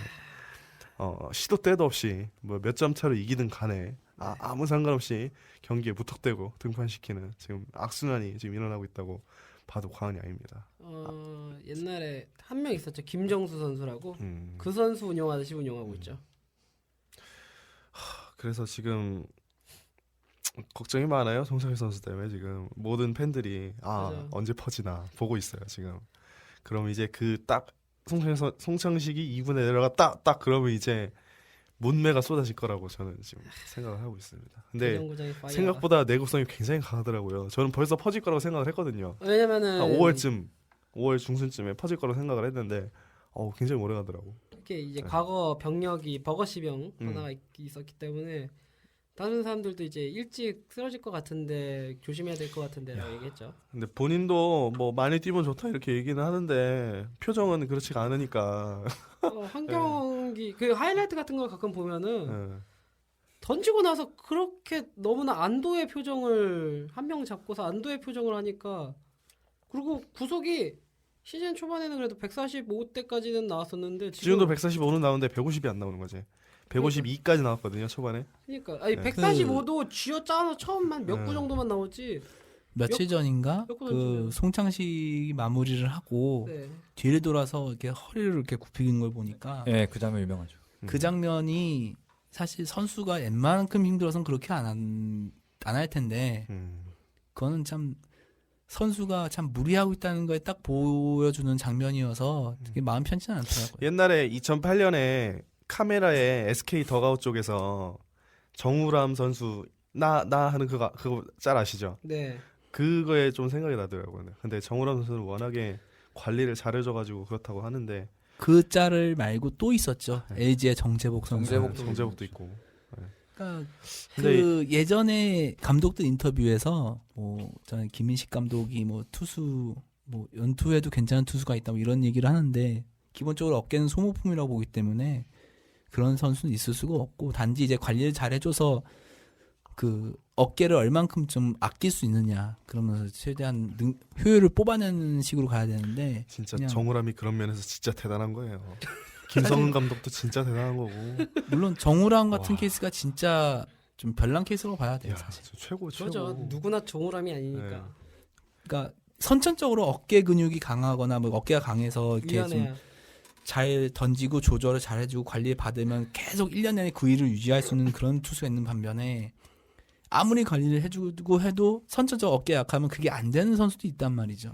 시도 때도 없이 뭐 몇 점 차로 이기든 간에 아무 상관없이 경기에 무턱대고 등판시키는 지금 악순환이 지금 일어나고 있다고 봐도 과언이 아닙니다. 옛날에 한 명 있었죠. 김정수 선수라고. 그 선수 운영하듯이 운영하고 있죠. 그래서 지금 걱정이 많아요. 송창식 선수 때문에 지금 모든 팬들이 맞아. 언제 퍼지나 보고 있어요. 지금. 그럼 이제 그 딱 송창식이 2군에 내려가 딱 그러면 이제 문매가 쏟아질 거라고 저는 지금 생각을 하고 있습니다. 근데 대전구장이 파이어가. 생각보다 내구성이 굉장히 강하더라고요. 저는 벌써 퍼질 거라고 생각을 했거든요. 왜냐면은 한 5월 중순쯤에 퍼질 거라고 생각을 했는데 굉장히 오래 가더라고. 이렇게 이제 네. 과거 병력이 버거시병 음. 하나가 있었기 때문에 다른 사람들도 이제 일찍 쓰러질 것 같은데 조심해야 될 것 같은데라고 얘기했죠. 근데 본인도 뭐 많이 뛰면 좋다 이렇게 얘기는 하는데 표정은 그렇지가 않으니까. 한 경기 그 하이라이트 같은 걸 가끔 보면은 네. 던지고 나서 그렇게 너무나 안도의 표정을 한 명 잡고서 안도의 표정을 하니까 그리고 구속이 시즌 초반에는 그래도 145대까지는 나왔었는데 지금도 145는 나오는데 150이 안 나오는 거지. 152까지 나왔거든요 초반에. 그러니까 아니 네. 145도 쥐어짜서 처음만 몇 구 네. 정도만 나오지. 며칠 전인가 몇 그 던지죠? 송창식이 마무리를 하고 네. 뒤를 돌아서 이렇게 허리를 이렇게 굽히는 걸 보니까 예, 그 장면 유명하죠. 그 장면이 사실 선수가 웬만큼 힘들어서는 그렇게 안 할 텐데 그거는 참 선수가 참 무리하고 있다는 거에 딱 보여주는 장면이어서 되게 마음 편치는 않더라고요. 옛날에 2008년에 카메라에 SK 더가웃 쪽에서 정우람 선수 나 하는 그거 짤 아시죠? 네. 그거에 좀 생각이 나더라고요. 근데 정우람 선수는 워낙에 관리를 잘해줘가지고 그렇다고 하는데 그 짤을 말고 또 있었죠. LG의 정재복 선수. 정재복도 있고. 그러니까 근데 그 예전에 감독들 인터뷰에서 뭐 저는 김인식 감독이 뭐 투수 뭐 연투에도 괜찮은 투수가 있다 뭐 이런 얘기를 하는데 기본적으로 어깨는 소모품이라고 보기 때문에 그런 선수는 있을 수가 없고 단지 이제 관리를 잘 해줘서 그 어깨를 얼만큼 좀 아낄 수 있느냐 그러면서 최대한 효율을 뽑아내는 식으로 가야 되는데 진짜 그냥- 정우람이 그런 면에서 진짜 대단한 거예요. 김성은 감독도 진짜 대단한 거고. 물론 정우람 같은 와. 케이스가 진짜 좀 별난 케이스라고 봐야 돼요 야, 사실. 최고. 그렇죠. 누구나 정우람이 아니니까. 네. 그러니까 선천적으로 어깨 근육이 강하거나 뭐 어깨가 강해서 이렇게 좀 미안해요. 잘 던지고 조절을 잘 해주고 관리 받으면 계속 1년 내내 그 위를 유지할 수 있는 그런 투수가 있는 반면에 아무리 관리를 해주고 해도 선천적 어깨 약하면 그게 안 되는 선수도 있단 말이죠.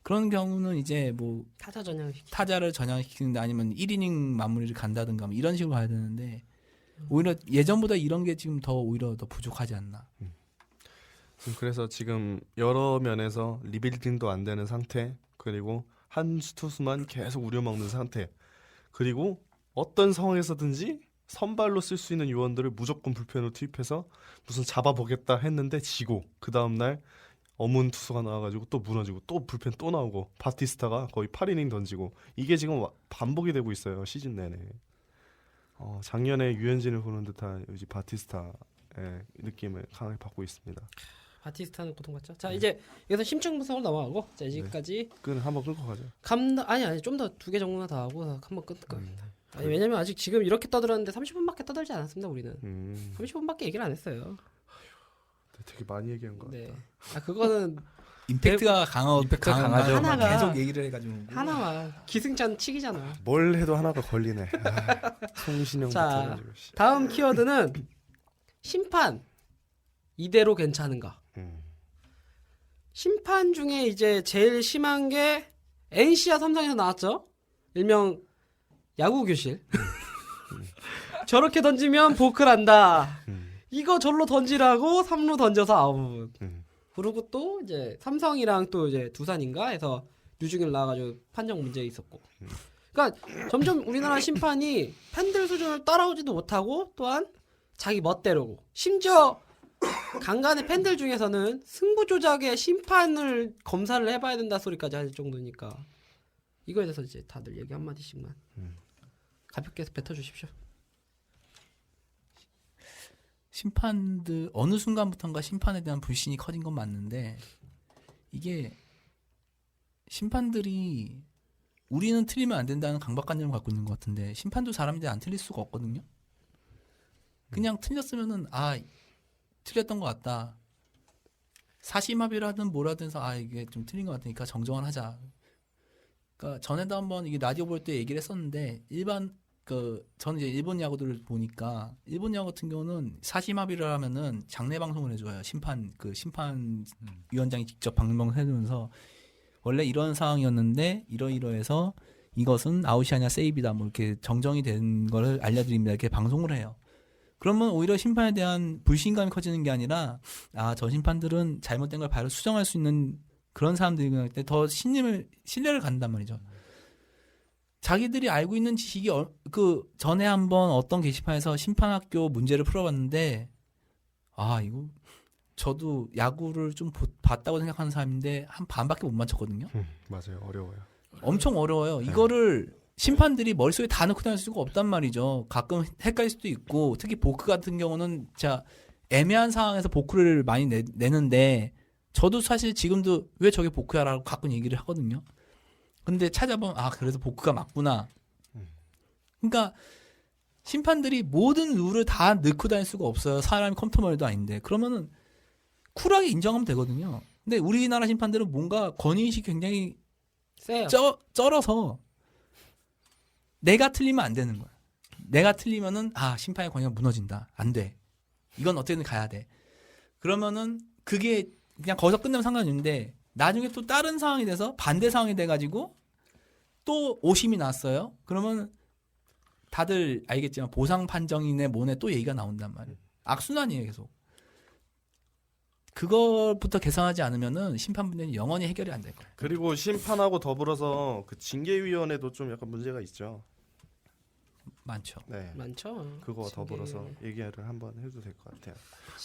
그런 경우는 이제 뭐 타자 전향식. 타자를 전향시키는데 아니면 1이닝 마무리를 간다든가 뭐 이런 식으로 가야 되는데 오히려 예전보다 이런 게 지금 더 오히려 더 부족하지 않나. 그래서 지금 여러 면에서 리빌딩도 안 되는 상태, 그리고 한 투수만 계속 우려먹는 상태, 그리고 어떤 상황에서든지 선발로 쓸 수 있는 요원들을 무조건 불펜으로 투입해서 무슨 잡아보겠다 했는데 지고 그 다음날 어문 투수가 나와가지고 또 무너지고 또 불펜 또 나오고 바티스타가 거의 8이닝 던지고 이게 지금 반복이 되고 있어요 시즌 내내. 작년에 유현진을 보는 듯한 이 바티스타의 느낌을 강하게 받고 있습니다. 바티스타는 고통받죠. 자 이제 여기서 심층 분석으로 넘어가고 자 이제까지 끈 한번 끊고 가죠. 아니 좀 더 2개 정도나 더 하고 한번 끊을 겁니다. 아니 왜냐면 아직 지금 이렇게 떠들었는데 30분밖에 떠들지 않았습니다 우리는. 30분밖에 얘기를 안 했어요. 되게 많이 얘기한 것 같다. 네. 그거는 임팩트가 임팩트가 강하죠. 하나가 계속 얘기를 해가지고 하나만 기승전 치기잖아. 뭘 해도 하나가 걸리네. 송신영 자, 같아가지고. 다음 키워드는 심판 이대로 괜찮은가? 심판 중에 이제 제일 심한 게 NC와 삼성에서 나왔죠. 일명 야구 교실. 저렇게 던지면 보클한다. 이거 절로 던지라고 3루 던져서 아웃. 그리고 또 이제 삼성이랑 또 이제 두산인가 해서 류중일 나와가지고 판정 문제 있었고. 그러니까 점점 우리나라 심판이 팬들 수준을 따라오지도 못하고 또한 자기 멋대로고 심지어 간간의 팬들 중에서는 승부 조작의 심판을 검사를 해봐야 된다 소리까지 할 정도니까 이거에 대해서 이제 다들 얘기 한 마디씩만 가볍게 뱉어주십시오. 심판들 어느 순간부터인가 심판에 대한 불신이 커진 건 맞는데 이게 심판들이 우리는 틀리면 안 된다는 강박관념을 갖고 있는 것 같은데 심판도 사람인데 안 틀릴 수가 없거든요. 그냥 틀렸으면은 틀렸던 것 같다. 사심합의라든 뭐라든 해서 이게 좀 틀린 것 같으니까 정정을 하자. 그러니까 전에도 한번 이게 라디오 볼 때 얘기를 했었는데 저는 이제 일본 야구들을 보니까 일본 야구 같은 경우는 사심합의를 하면은 장례 방송을 해줘요. 심판 위원장이 직접 방송을 해주면서 원래 이런 상황이었는데 이러이러해서 이것은 아웃이 아니라 세이브다 뭐 이렇게 정정이 된 걸 알려드립니다. 이렇게 방송을 해요. 그러면 오히려 심판에 대한 불신감이 커지는 게 아니라 저 심판들은 잘못된 걸 바로 수정할 수 있는 그런 사람들이기 때문에 더 신뢰를 갖는단 말이죠. 자기들이 알고 있는 지식이 그 전에 한번 어떤 게시판에서 심판학교 문제를 풀어봤는데 아 이거 저도 야구를 좀 봤다고 생각하는 사람인데 한 반밖에 못 맞췄거든요. 맞아요. 어려워요. 엄청 어려워요. 이거를 심판들이 머릿속에 다 넣고 다닐 수가 없단 말이죠. 가끔 헷갈릴 수도 있고 특히 보크 같은 경우는 진짜 애매한 상황에서 보크를 많이 내는데 저도 사실 지금도 왜 저게 보크야라고 가끔 얘기를 하거든요. 근데 찾아보면 아 그래서 보크가 맞구나. 그러니까 심판들이 모든 룰을 다 넣고 다닐 수가 없어요. 사람이 컴퓨터머리도 아닌데 그러면은 쿨하게 인정하면 되거든요. 근데 우리나라 심판들은 뭔가 권위의식이 굉장히 세요. 쩔어서 내가 틀리면 안 되는 거야. 내가 틀리면은 아 심판의 권위가 무너진다. 안 돼. 이건 어떻게든 가야 돼. 그러면은 그게 그냥 거기서 끝내면 상관이 없는데 나중에 또 다른 상황이 돼서 반대 상황이 돼가지고 또 오심이 났어요. 그러면 다들 알겠지만 보상 판정인의 뭐네 또 얘기가 나온단 말이에요. 악순환이에요 계속. 그것부터 개선하지 않으면은 심판 문제는 영원히 해결이 안 될 거예요. 그리고 심판하고 더불어서 그 징계위원회도 좀 약간 문제가 있죠. 많죠. 네. 많죠. 그거 징계. 더불어서 얘기를 한번 해도 될 것 같아요.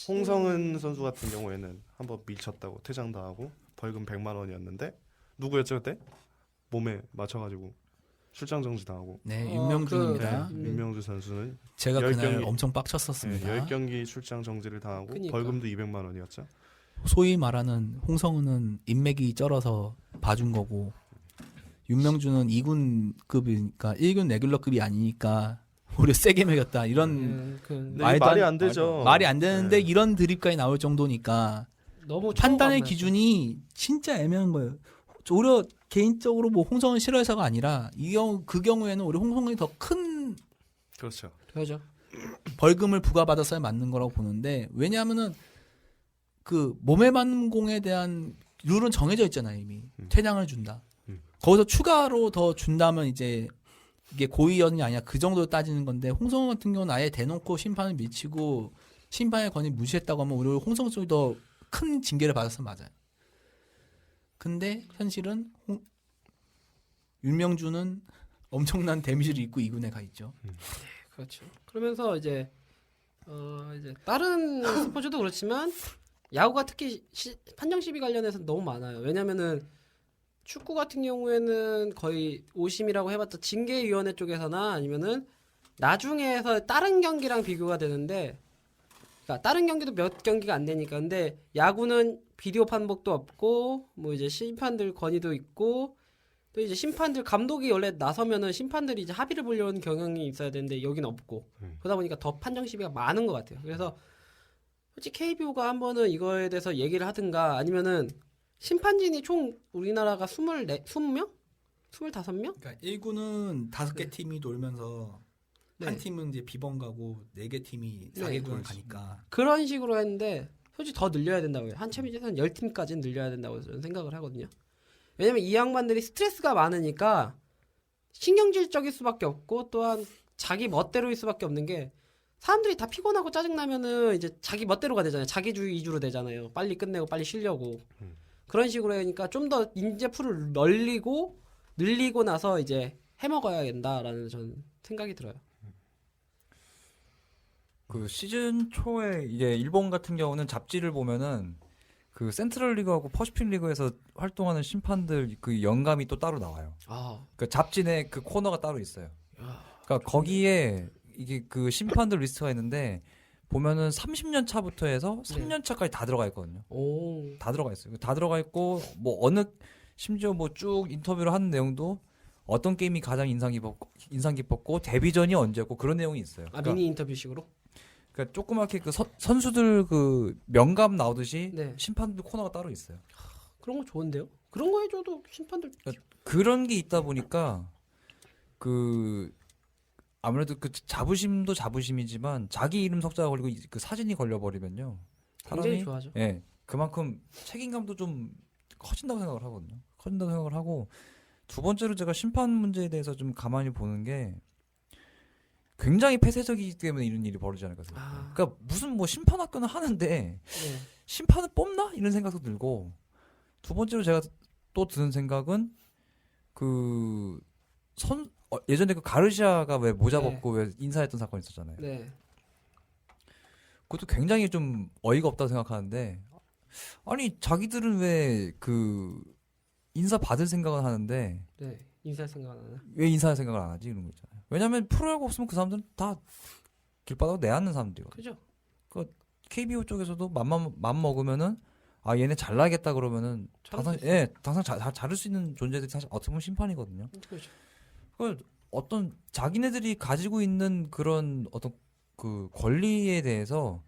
홍성은 선수 같은 경우에는 한번 밀쳤다고 퇴장당하고 벌금 100만 원이었는데 누구였죠 그때? 몸에 맞춰가지고 출장 정지 당하고. 네, 어, 윤명준입니다. 윤명주 선수는 제가 열 그날 경기- 엄청 빡쳤었습니다. 10경기 출장 정지를 당하고 그니까. 벌금도 200만 원이었죠. 소위 말하는 홍성우는 인맥이 쩔어서 봐준 거고 윤명준은 2군급이니까 1군 레귤러급이 아니니까 오히려 세게 먹였다 이런 그 근데 이게 말도 말이 안- 안 되죠. 말이 안 되는데 네. 이런 드립까지 나올 정도니까 너무 판단의 초반에 기준이 진짜 애매한 거예요. 오히려 개인적으로 뭐 홍성은 싫어해서가 아니라 그 경우에는 오히려 홍성이 더 큰 그렇죠. 그러죠. 벌금을 부과받았어야 맞는 거라고 보는데 왜냐하면은 그 몸에 맞는 공에 대한 룰은 정해져 있잖아요 이미 퇴장을 준다. 거기서 추가로 더 준다면 이제 이게 고의였냐 아니냐 그 정도로 따지는 건데 홍성호 같은 경우는 아예 대놓고 심판을 미치고 심판의 권위 무시했다고 하면 오히려 홍성호 쪽이 더 큰 징계를 받았으면 맞아요. 근데 현실은 윤명주는 엄청난 데미지를 입고 2군에 가 있죠. 그렇죠. 그러면서 이제 다른 스포츠도 그렇지만 야구가 특히 판정 시비 관련해서 너무 많아요. 왜냐면은 축구 같은 경우에는 거의 오심이라고 해봤자 징계위원회 쪽에서나 아니면은 나중에서 다른 경기랑 비교가 되는데, 그러니까 다른 경기도 몇 경기가 안 되니까. 근데 야구는 비디오 판독도 없고 뭐 이제 심판들 권위도 있고 또 이제 심판들 감독이 원래 나서면은 심판들이 이제 합의를 보려는 경향이 있어야 되는데 여기는 없고 그러다 보니까 더 판정 시비가 많은 것 같아요. 그래서 솔직히 KBO가 한번은 이거에 대해서 얘기를 하든가 아니면은 심판진이 총 우리나라가 20명? 25명? 그러니까 1군은 5개 네. 팀이 돌면서 네. 한 팀은 이제 비번 가고 4개 팀이 네, 4개군 가니까 그런 식으로 했는데 솔직히 더 늘려야 된다고 해요. 한 챔피언스는 10팀까지는 늘려야 된다고 저는 생각을 하거든요. 왜냐면 이 양반들이 스트레스가 많으니까 신경질적일 수밖에 없고 또한 자기 멋대로일 수밖에 없는 게 사람들이 다 피곤하고 짜증나면은 이제 자기 멋대로가 되잖아요. 자기주의 위주로 되잖아요. 빨리 끝내고 빨리 쉬려고. 그런 식으로 하니까 좀 더 인재풀을 늘리고 나서 이제 해먹어야 된다라는 저는 생각이 들어요. 그 시즌 초에 이제 일본 같은 경우는 잡지를 보면은 그 센트럴 리그하고 퍼시픽 리그에서 활동하는 심판들 그 영감이 또 따로 나와요. 아, 그 잡지 내 그 코너가 따로 있어요. 그러니까 거기에 이게 그 심판들 리스트가 있는데 보면은 30년 차부터 해서 3년 차까지 다 들어가 있거든요. 오, 다 들어가 있어요. 다 들어가 있고 뭐 어느 심지어 뭐 쭉 인터뷰를 하는 내용도 어떤 게임이 가장 인상 깊었고 데뷔전이 언제고 그런 내용이 있어요. 아 그러니까, 미니 인터뷰식으로? 그러니까 조그맣게 그 선수들 그 명감 나오듯이 네. 심판들 코너가 따로 있어요. 그런 거 좋은데요? 그런 거 해줘도 심판들 그런 게 있다 보니까 그 아무래도 그 자부심도 자부심이지만 자기 이름 석자가 걸리고 그 사진이 걸려버리면요. 굉장히 사람이 좋아하죠. 예 그만큼 책임감도 좀 커진다고 생각을 하거든요. 커진다고 생각을 하고 두 번째로 제가 심판 문제에 대해서 좀 가만히 보는 게 굉장히 폐쇄적이기 때문에 이런 일이 벌어지지 않을까 생각해요. 아, 그러니까 무슨 뭐 심판 학교는 하는데 네. 심판을 뽑나 이런 생각도 들고 두 번째로 제가 또 드는 생각은 그 예전에 그 가르시아가 왜 모자 네. 벗고 왜 인사했던 사건 있었잖아요. 네. 그것도 굉장히 좀 어이가 없다고 생각하는데 아니 자기들은 왜 그 인사 받을 생각을 하는데 네. 인사 생각 안 하나? 왜 인사할 생각을 안 하지 이런 거 있잖아요. 왜냐면 프로야구 없으면 그 사람들은 다 길바닥으로 내앉는 사람들이거든요. 그죠? KBO 쪽에서도 맘 먹으면은 아 얘네 잘나겠다 그러면은 잘할 당장 수 있어요. 당장 자를 수 있는 존재들이 사실 어떻게 보면 심판이거든요. 그렇죠. 그 어떤 자기네들이 가지고 있는 그런 어떤 그 권리에 대해서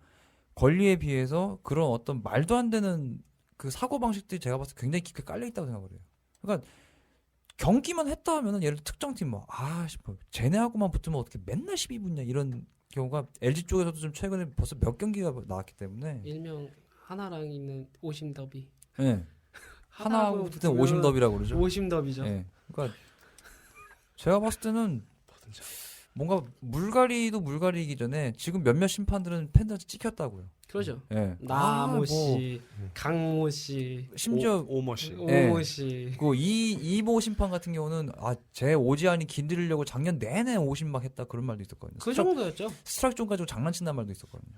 권리에 비해서 그런 어떤 말도 안 되는 그 사고 방식들이 제가 봤을 때 굉장히 깊게 깔려 있다고 생각을 해요. 그러니까 경기만 했다 하면은 예를 들어 특정 팀 뭐 쟤네하고만 붙으면 어떻게 맨날 12분냐 이런 경우가 LG 쪽에서도 좀 최근에 벌써 몇 경기가 나왔기 때문에 일명 하나랑 있는 오심 더비. 예. 하나하고 하나하고 붙으면 오심 더비라고 그러죠. 오심 더비죠. 예. 그러니까 제가 봤을 때는 뭔가 물갈이도 물갈이기 전에 지금 몇몇 심판들은 팬들한테 찍혔다고요. 그러죠. 예. 나모 뭐 씨, 강모 씨, 심지어 오머씨. 예. 오모 씨. 그 이보 심판 같은 경우는 제 오지환이 길들이려고 작년 내내 오심 막 했다 그런 말도 있었거든요. 그 정도였죠. 스트라이크 존 가지고 장난친다는 말도 있었거든요.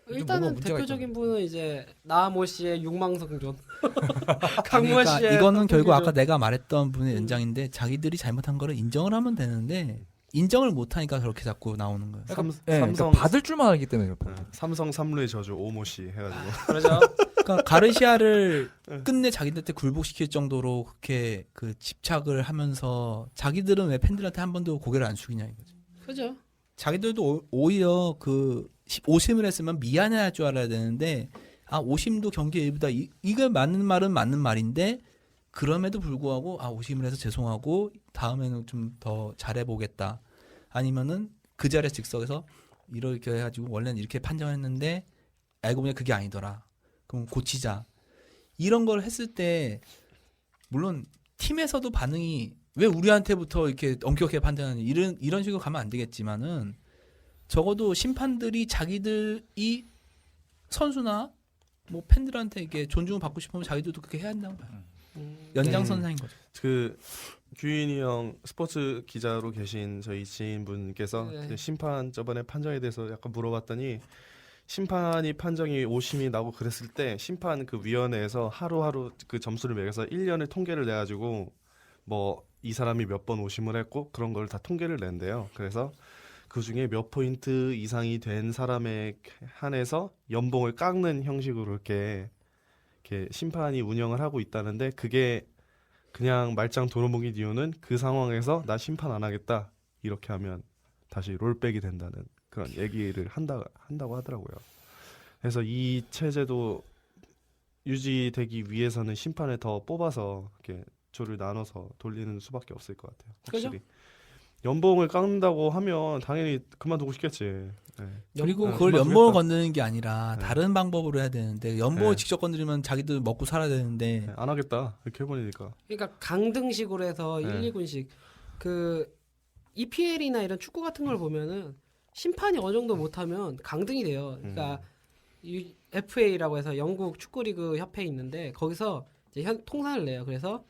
뭔가 일단은 문제가 대표적인 분은 이제 나모 씨의 육망성존, 아니, 강모 그러니까 씨의 이거는 결국 아까 성존. 내가 말했던 분의 연장인데 자기들이 잘못한 거를 인정을 하면 되는데 인정을 못 하니까 그렇게 자꾸 나오는 거예요. 삼성 받을 줄만 알기 때문에 그렇거든요. 삼성 삼루의 저주 오머씨 해가지고 그러죠. 그러니까 가르시아를 끝내 자기들한테 굴복시킬 정도로 그렇게 그 집착을 하면서 자기들은 왜 팬들한테 한 번도 고개를 안 숙이냐 이거지. 그죠. 자기들도 오히려 그 오심을 했으면 미안해할 줄 알아야 되는데 오심도 경기의 일부다. 이거 맞는 말은 맞는 말인데 그럼에도 불구하고 오심을 해서 죄송하고 다음에는 좀 더 잘해보겠다. 아니면은 그 자리에 즉석에서 이렇게 해가지고 원래는 이렇게 판정했는데 알고 보니 그게 아니더라. 그럼 고치자. 이런 걸 했을 때 물론 팀에서도 반응이 왜 우리한테부터 이렇게 엄격하게 판단하는 이런 식으로 가면 안 되겠지만은 적어도 심판들이 자기들이 선수나 뭐 팬들한테 이렇게 존중을 받고 싶으면 자기들도 그렇게 해야 한다고 봐요. 연장선상인 거죠. 그 규인이 형 스포츠 기자로 계신 저희 지인분께서 네. 그 심판 저번에 판정에 대해서 약간 물어봤더니 심판이 판정이 오심이 나고 그랬을 때 심판 그 위원회에서 하루하루 그 점수를 매겨서 1년을 통계를 내 가지고 뭐 이 사람이 몇 번 오심을 했고 그런 걸 다 통계를 낸대요. 그래서 그 중에 몇 포인트 이상이 된 사람에 한해서 연봉을 깎는 형식으로 이렇게 심판이 운영을 하고 있다는데 그게 그냥 말짱 도루묵인 이유는 그 상황에서 나 심판 안 하겠다 이렇게 하면 다시 롤백이 된다는 그런 얘기를 한다고 하더라고요. 그래서 이 체제도 유지되기 위해서는 심판을 더 뽑아서 이렇게 조를 나눠서 돌리는 수밖에 없을 것 같아요. 확실히. 연봉을 깎는다고 하면 당연히 그만두고 싶겠지. 네. 그리고 네, 그걸 그만 연봉을 두겠다. 건드는 게 아니라 네. 다른 방법으로 해야 되는데 연봉을 네. 직접 건드리면 자기들 먹고 살아야 되는데 네, 안 하겠다 이렇게 해버리니까. 그러니까 강등식으로 해서 네. 1, 2군씩 그 EPL이나 이런 축구 같은 걸 보면은 심판이 어느 정도 못하면 강등이 돼요. 그러니까 FA라고 해서 영국 축구리그 협회에 있는데 거기서 이제 통산을 내요. 그래서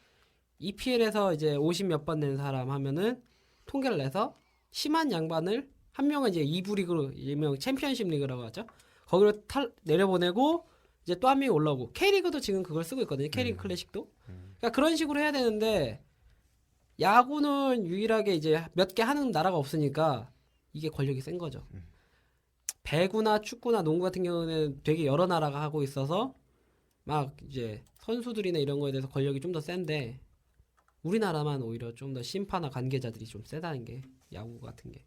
EPL에서 이제 50 몇 번 낸 사람 하면은 통계를 내서 심한 양반을 한 명은 이제 2부 리그로 일명 챔피언십 리그라고 하죠. 거기로 내려보내고 이제 또 한 명이 올라오고 K리그도 지금 그걸 쓰고 있거든요. K리그 클래식도. 그러니까 그런 식으로 해야 되는데 야구는 유일하게 이제 몇 개 하는 나라가 없으니까 이게 권력이 센 거죠. 배구나 축구나 농구 같은 경우는 되게 여러 나라가 하고 있어서 막 이제 선수들이나 이런 거에 대해서 권력이 좀 더 센데 우리나라만 오히려 좀 더 심판과 관계자들이 좀 세다는 게 야구 같은 게.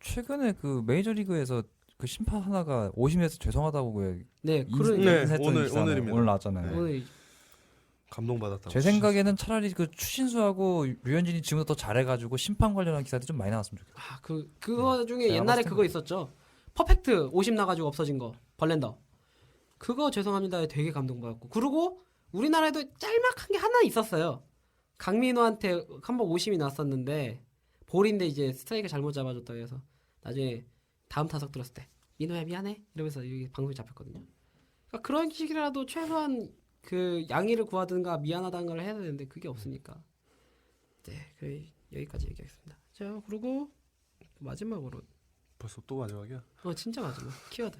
최근에 그 메이저리그에서 그 심판 하나가 오심해서 죄송하다고 네, 그런 네, 인사했던 기사 오늘입니다. 오늘 나왔잖아요. 네. 오늘 감동받았다고. 제 생각에는 차라리 그 추신수하고 류현진이 지금부터 더 잘해가지고 심판 관련한 기사들이 좀 많이 나왔으면 좋겠어요. 그거 중에 제가 옛날에 봤을 그거 있었죠. 퍼펙트 50 나가지고 없어진 거 벌렌더. 그거 죄송합니다. 되게 감동받았고. 그리고 우리나라에도 짤막한 게 하나 있었어요. 강민호한테 한 번 50이 났었는데 볼인데 이제 스트라이크 잘못 잡아줬다고 해서 나중에 다음 타석 들었을 때 민호야 미안해 이러면서 여기 방송에 잡혔거든요. 그러니까 그런 식이라도 최소한 그 양해를 구하든가 미안하다는 걸 해야 되는데 그게 없으니까. 네, 여기까지 얘기하겠습니다. 자, 그리고 마지막으로 벌써 또 마지막이야. 진짜 마지막 키워드.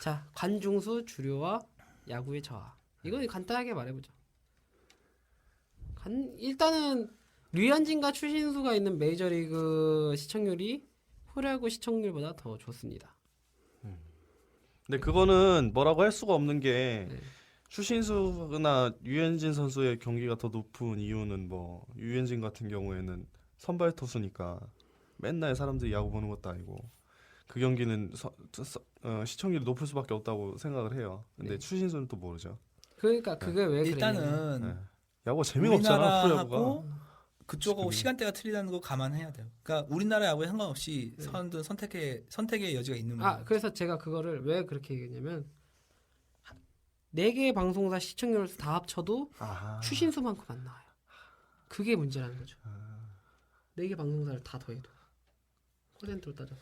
자, 관중수 주류와 야구의 저하. 이건 간단하게 말해보죠. 일단은 류현진과 추신수가 있는 메이저리그 시청률이 프로야구 시청률보다 더 좋습니다. 근데 그거는 뭐라고 할 수가 없는 게 네. 추신수나 유현진 선수의 경기가 더 높은 이유는 뭐 유현진 같은 경우에는 선발 투수니까 맨날 사람들이 야구 보는 것도 아니고 그 경기는 시청률이 높을 수밖에 없다고 생각을 해요. 근데 네. 추신수는 또 모르죠. 그러니까 그게 왜 그러냐면 일단은 네. 야구가 재미가 없잖아 프로야구가. 우리나라하고 그쪽하고 지금이. 시간대가 틀리다는 거 감안해야 돼요. 그러니까 우리나라 야구에 상관없이 사람들은 선택의 여지가 있는 거예요. 그래서 제가 그거를 왜 그렇게 얘기했냐면 4개의 방송사 시청률 다 합쳐도 아하. 추신수만큼 안 나와요. 그게 문제라는 거죠. 4개 방송사를 다 더해도 퍼센트로 따져.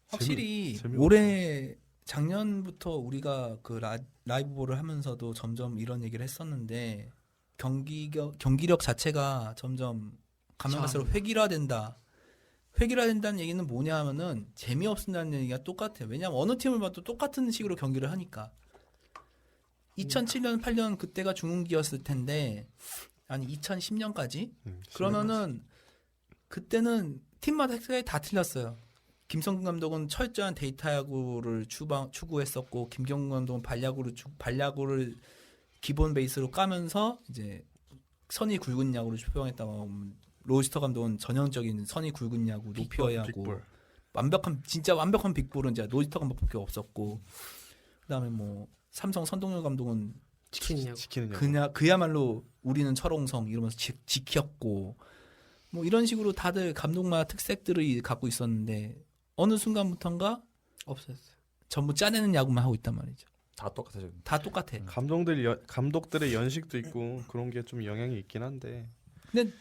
확실히 재미없어. 올해 작년부터 우리가 그 라이브볼을 하면서도 점점 이런 얘기를 했었는데 경기력 자체가 점점 가면 갈수록 획일화된다. 획일화된다는 얘기는 뭐냐 하면은 재미없는다는 얘기가 똑같아요. 왜냐하면 어느 팀을 봐도 똑같은 식으로 경기를 하니까. 2007년, 8년 그때가 중흥기였을 텐데 아니 2010년까지 그러면은 그때는 팀마다 색깔이 다 틀렸어요. 김성근 감독은 철저한 데이터 야구를 추구했었고 김경문 감독은 발야구를 기본 베이스로 까면서 이제 선이 굵은 야구를 추구했다고 로이스터 감독은 전형적인 선이 굵은 야구, 높이어 야구, 빅볼. 진짜 완벽한 빅볼은 이제 로이스터 감독밖에 없었고 그다음에 뭐 삼성 선동열 감독은 지키느냐고. 지키느냐. 그야말로 우리는 철옹성 이러면서 지켰고 뭐 이런 식으로 다들 감독마다 특색들을 갖고 있었는데 어느 순간부터인가 없었어요. 전부 짜내는 야구만 하고 있단 말이죠. 다 똑같아요. 지금. 다 똑같아. 감독들의 연식도 있고 그런 게 좀 영향이 있긴 한데. 근데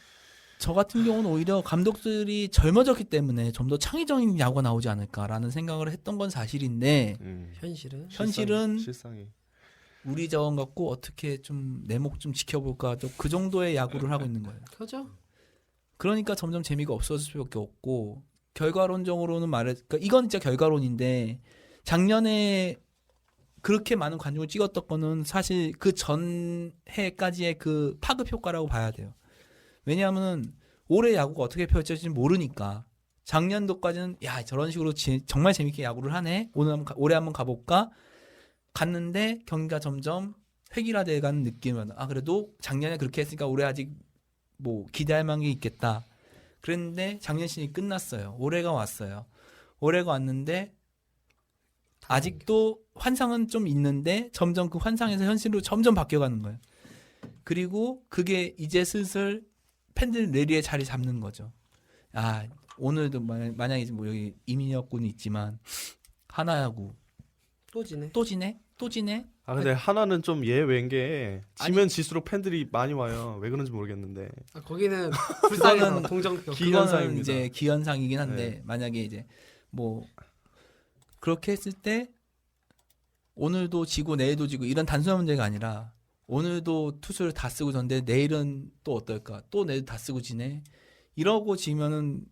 저 같은 경우는 오히려 감독들이 젊어졌기 때문에 좀 더 창의적인 야구가 나오지 않을까라는 생각을 했던 건 사실인데 현실은 실상이. 우리 자원 갖고 어떻게 좀 내 목 좀 지켜볼까 또 그 정도의 야구를 하고 있는 거예요. 그죠? 그러니까 점점 재미가 없어질 수밖에 없고 결과론적으로는 그러니까 이건 진짜 결과론인데 작년에 그렇게 많은 관중을 찍었던 거는 사실 그 전해까지의 그 파급 효과라고 봐야 돼요. 왜냐하면은 올해 야구가 어떻게 펼쳐질지 모르니까 작년도까지는 야 저런 식으로 정말 재밌게 야구를 하네 올해 한번 가볼까 갔는데 경기가 점점 획일화돼가는 느낌은 그래도 작년에 그렇게 했으니까 올해 아직 뭐 기대할 만한 게 있겠다. 그랬는데 작년 시즌이 끝났어요. 올해가 왔어요. 올해가 왔는데 아직도 환상은 좀 있는데 점점 그 환상에서 현실로 점점 바뀌어가는 거예요. 그리고 그게 이제 슬슬 팬들 뇌리에 자리 잡는 거죠. 오늘도 만약에 뭐 여기 이민혁 군이 있지만 하나야구 또 지네. 또 지네. 근데 하나는 좀 예외인 게 지면 질수록 팬들이 많이 와요. 왜 그런지 모르겠는데. 거기는 불쌍해서 그거는 동정표. 그거는 이제 기현상이긴 한데 네. 만약에 이제 뭐 그렇게 했을 때 오늘도 지고 내일도 지고 이런 단순한 문제가 아니라 오늘도 투수를 다 쓰고 졌는데 내일은 또 어떨까? 또 내일 다 쓰고 지네. 이러고 지면은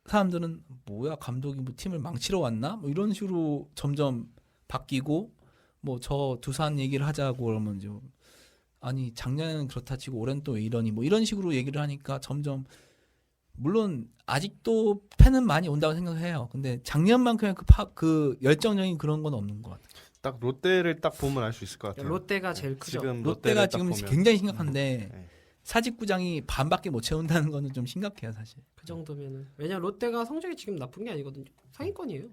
사람들은 뭐야 감독이 뭐 팀을 망치러 왔나? 뭐 이런 식으로 점점 바뀌고 뭐 저 두산 얘기를 하자고 그러면 좀 아니 작년에는 그렇다 치고 올해는 또 왜 이러니 뭐 이런 식으로 얘기를 하니까 점점 물론 아직도 팬은 많이 온다고 생각해요. 근데 작년만큼의 그 열정적인 그런 건 없는 것 같아요. 딱 롯데를 딱 보면 알 수 있을 것 같아요. 롯데가 제일 크죠. 지금 롯데가 롯데를 딱 지금 보면. 굉장히 심각한데 네. 사직구장이 반밖에 못 채운다는 거는 좀 심각해요 사실. 그 정도면은 왜냐면 롯데가 성적이 지금 나쁜 게 아니거든요. 상위권이에요.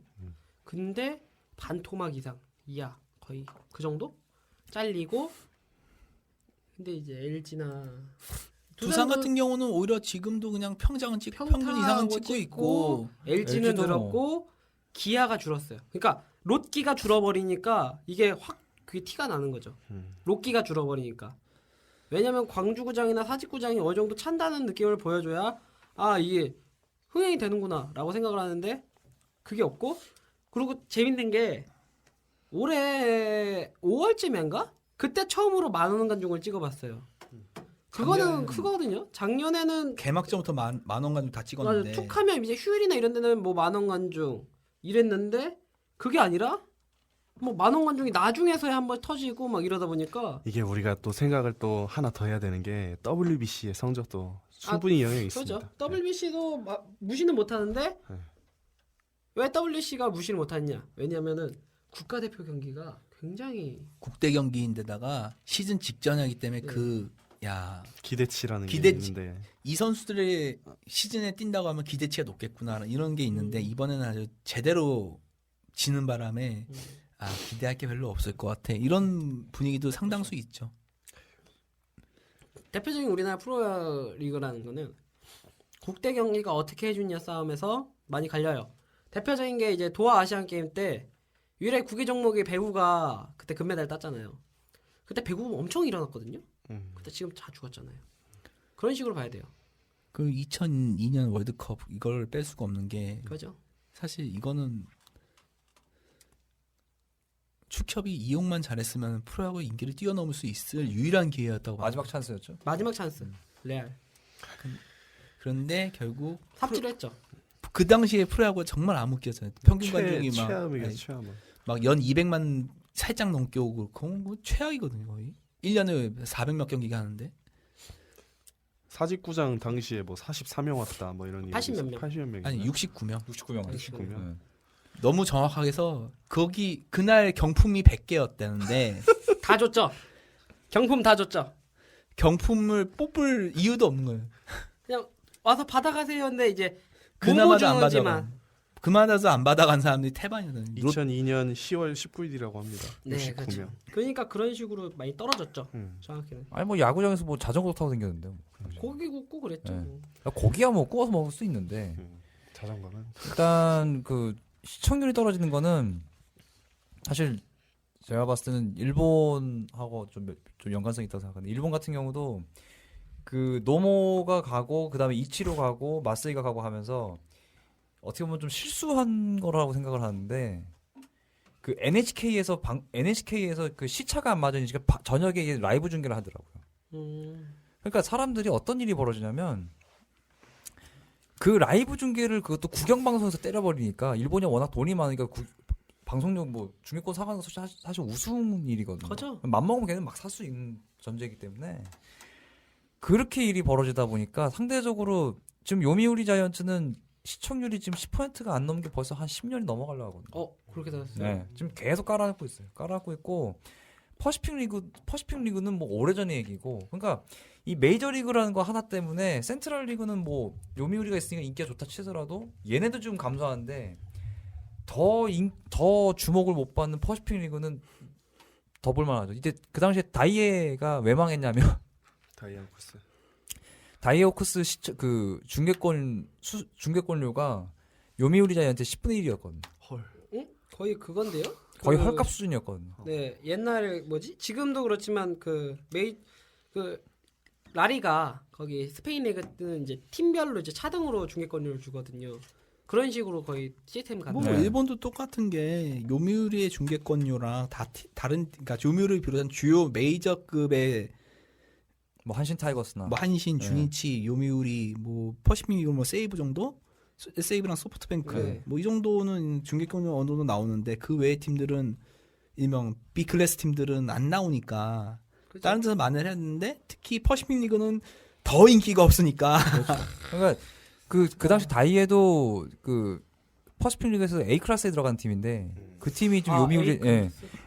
근데 반토막 이하 거의 그 정도 잘리고 근데 이제 LG나 두산 같은 경우는 오히려 지금도 그냥 평균 이상은 찍고 있고 LG는 LG 도 늘었고 기아가 줄었어요. 그러니까 롯기가 줄어버리니까 이게 확 그게 티가 나는 거죠. 롯기가 줄어버리니까. 왜냐면 광주구장이나 사직구장이 어느 정도 찬다는 느낌을 보여줘야 이게 흥행이 되는구나라고 생각을 하는데 그게 없고 그리고 재밌는 게 올해 5월쯤인가? 그때 처음으로 10,000원 관중을 찍어봤어요. 그거는 크거든요. 작년에는 개막전부터 만원 관중 다 맞아, 찍었는데 툭하면 이제 휴일이나 이런 데는 뭐 만원 관중 이랬는데 그게 아니라 뭐 만원 관중이 나중에서야 한번 터지고 막 이러다 보니까 이게 우리가 또 생각을 또 하나 더 해야 되는 게 WBC의 성적도 충분히 영향이 있습니다. 그렇죠. WBC도 무시는 못하는데 네. 왜 WBC가 무시를 못하느냐? 왜냐면은 국가대표 경기가 굉장히 국대 경기인데다가 시즌 직전이기 때문에 네. 기대치라는 게 기대치. 있는데 이 선수들의 시즌에 뛴다고 하면 기대치가 높겠구나 이런 게 있는데 이번에는 아주 제대로 지는 바람에 기대할 게 별로 없을 것 같아 이런 분위기도 상당수 있죠. 대표적인 우리나라 프로리그라는 거는 국대 경기가 어떻게 해주냐 싸움에서 많이 갈려요. 대표적인 게 이제 도하 아시안 게임 때 유일하게 국외 종목의 배구가 그때 금메달 땄잖아요. 그때 배구 엄청 일어났거든요. 근데 지금 다 죽었잖아요. 그런 식으로 봐야 돼요. 그 2002년 월드컵 이걸 뺄 수가 없는 게 그죠? 사실 이거는 축협이 이용만 잘했으면 프로야구 인기를 뛰어넘을 수 있을 유일한 기회였다고 마지막 봐요. 찬스였죠. 마지막 찬스. 레알. 그런데 결국 삽질을 했죠. 그 당시에 프로야구가 정말 암흑기였잖아요. 평균 관중이 최악이겠죠. 최악은. 막 연 200만 살짝 넘게 오고 그건 뭐 최악이거든요 거의. 1년에 400몇 경기가 하는데 사직구장 당시에 뭐 44명 왔다 뭐 이런 80몇 명. 80몇 명. 아니 69명. 69명. 69명. 너무 정확하게 해서 거기 그날 경품이 100개였다는데 다 줬죠. 경품 다 줬죠. 경품을 뽑을 이유도 없는 거예요. 그냥 와서 받아가세요. 근데 이제 그나마도 안 무모주지만 받아간. 그만해서 안 받아간 사람들이 태반이거든요. 2002년 10월 19일이라고 합니다. 네, 69명. 그렇죠. 그러니까 그런 식으로 많이 떨어졌죠. 정확히는. 아니 뭐 야구장에서 뭐 자전거 타고 다녔는데. 고기 굽고 그랬죠. 네. 고기야 뭐 구워서 먹을 수 있는데 자전거는 일단 그 시청률이 떨어지는 거는 사실 제가 봤을 때는 일본하고 좀 연관성이 있다고 생각하는데 일본 같은 경우도 그 노모가 가고 그다음에 이치로 가고 마스이가 가고 하면서 어떻게 보면 좀 실수한 거라고 생각을 하는데 그 NHK에서 그 시차가 안 맞으니까 저녁에 라이브 중계를 하더라고요. 그러니까 사람들이 어떤 일이 벌어지냐면 그 라이브 중계를 그것도 국영 방송에서 때려버리니까 일본이 워낙 돈이 많으니까 방송용 뭐 중계권 사가는 거 사실 우스운 일이거든요. 그죠. 맘먹으면 걔는 막 살 수 있는 전제이기 때문에 그렇게 일이 벌어지다 보니까 상대적으로 지금 요미우리 자이언츠는 시청률이 지금 10%가 안 넘게 벌써 한 10년이 넘어가려고 하거든요. 그렇게 되었어요. 네, 지금 계속 깔아놓고 있어요. 깔아놓고 있고 퍼시픽 리그는 뭐 오래전의 얘기고, 그러니까 이 메이저 리그라는 거 하나 때문에 센트럴 리그는 뭐 요미우리가 있으니까 인기가 좋다 치더라도 얘네도 좀 감소하는데 더 주목을 못 받는 퍼시픽 리그는 더 볼만하죠. 이제 그 당시에 다이에가 왜 망했냐면 다이에호크스 그 중계권료가 요미우리 자이언트 10분의 1이었거든요. 거의 그건데요. 거의 그- 헐값 수준이었거든요. 네, 옛날에 뭐지? 지금도 그렇지만 그 라리가 거기 스페인 리그는 이제 팀별로 이제 차등으로 중계권료를 주거든요. 그런 식으로 거의 시스템 같은. 뭐 네. 일본도 똑같은 게 요미우리의 중계권료랑 다른 그러니까 요미우리를 비롯한 주요 메이저급의 뭐 한신 타이거스나 뭐 한신, 네. 중이치, 요미우리, 뭐 퍼시픽, 뭐 세이브 정도, 세이브랑 소프트뱅크 네. 뭐 이 정도는 중계권료 어느 정도 나오는데 그 외의 팀들은 일명 B 클래스 팀들은 안 나오니까 그죠? 다른 데서 만회를 했는데 특히 퍼시픽 리그는 더 인기가 없으니까 그러니까 그 당시 다이에도 그 퍼시픽 리그에서 A 클래스에 들어간 팀인데 그 팀이 좀 요미우리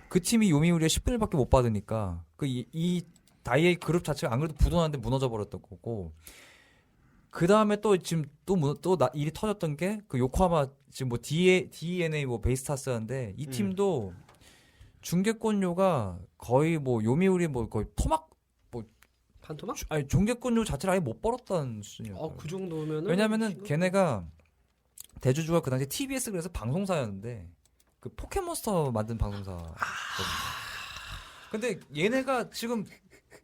그 팀이 요미우리의 10분의 1밖에 못 받으니까 이 다이에 그룹 자체가 안 그래도 부도났는데 무너져 버렸던 거고, 그 다음에 또 지금 일이 터졌던 게 그 요코하마 지금 뭐 DNA 뭐 베이스타스였는데 이 팀도 중계권료가 거의 뭐 요미우리 뭐 거의 반토막? 아니 중계권료 자체를 아예 못 벌었다는 수준이었어요. 그 정도면은 왜냐면은 지금- 걔네가 대주주가 그 당시에 TBS 그래서 방송사였는데 그 포켓몬스터 만든 방송사. 근데 얘네가 지금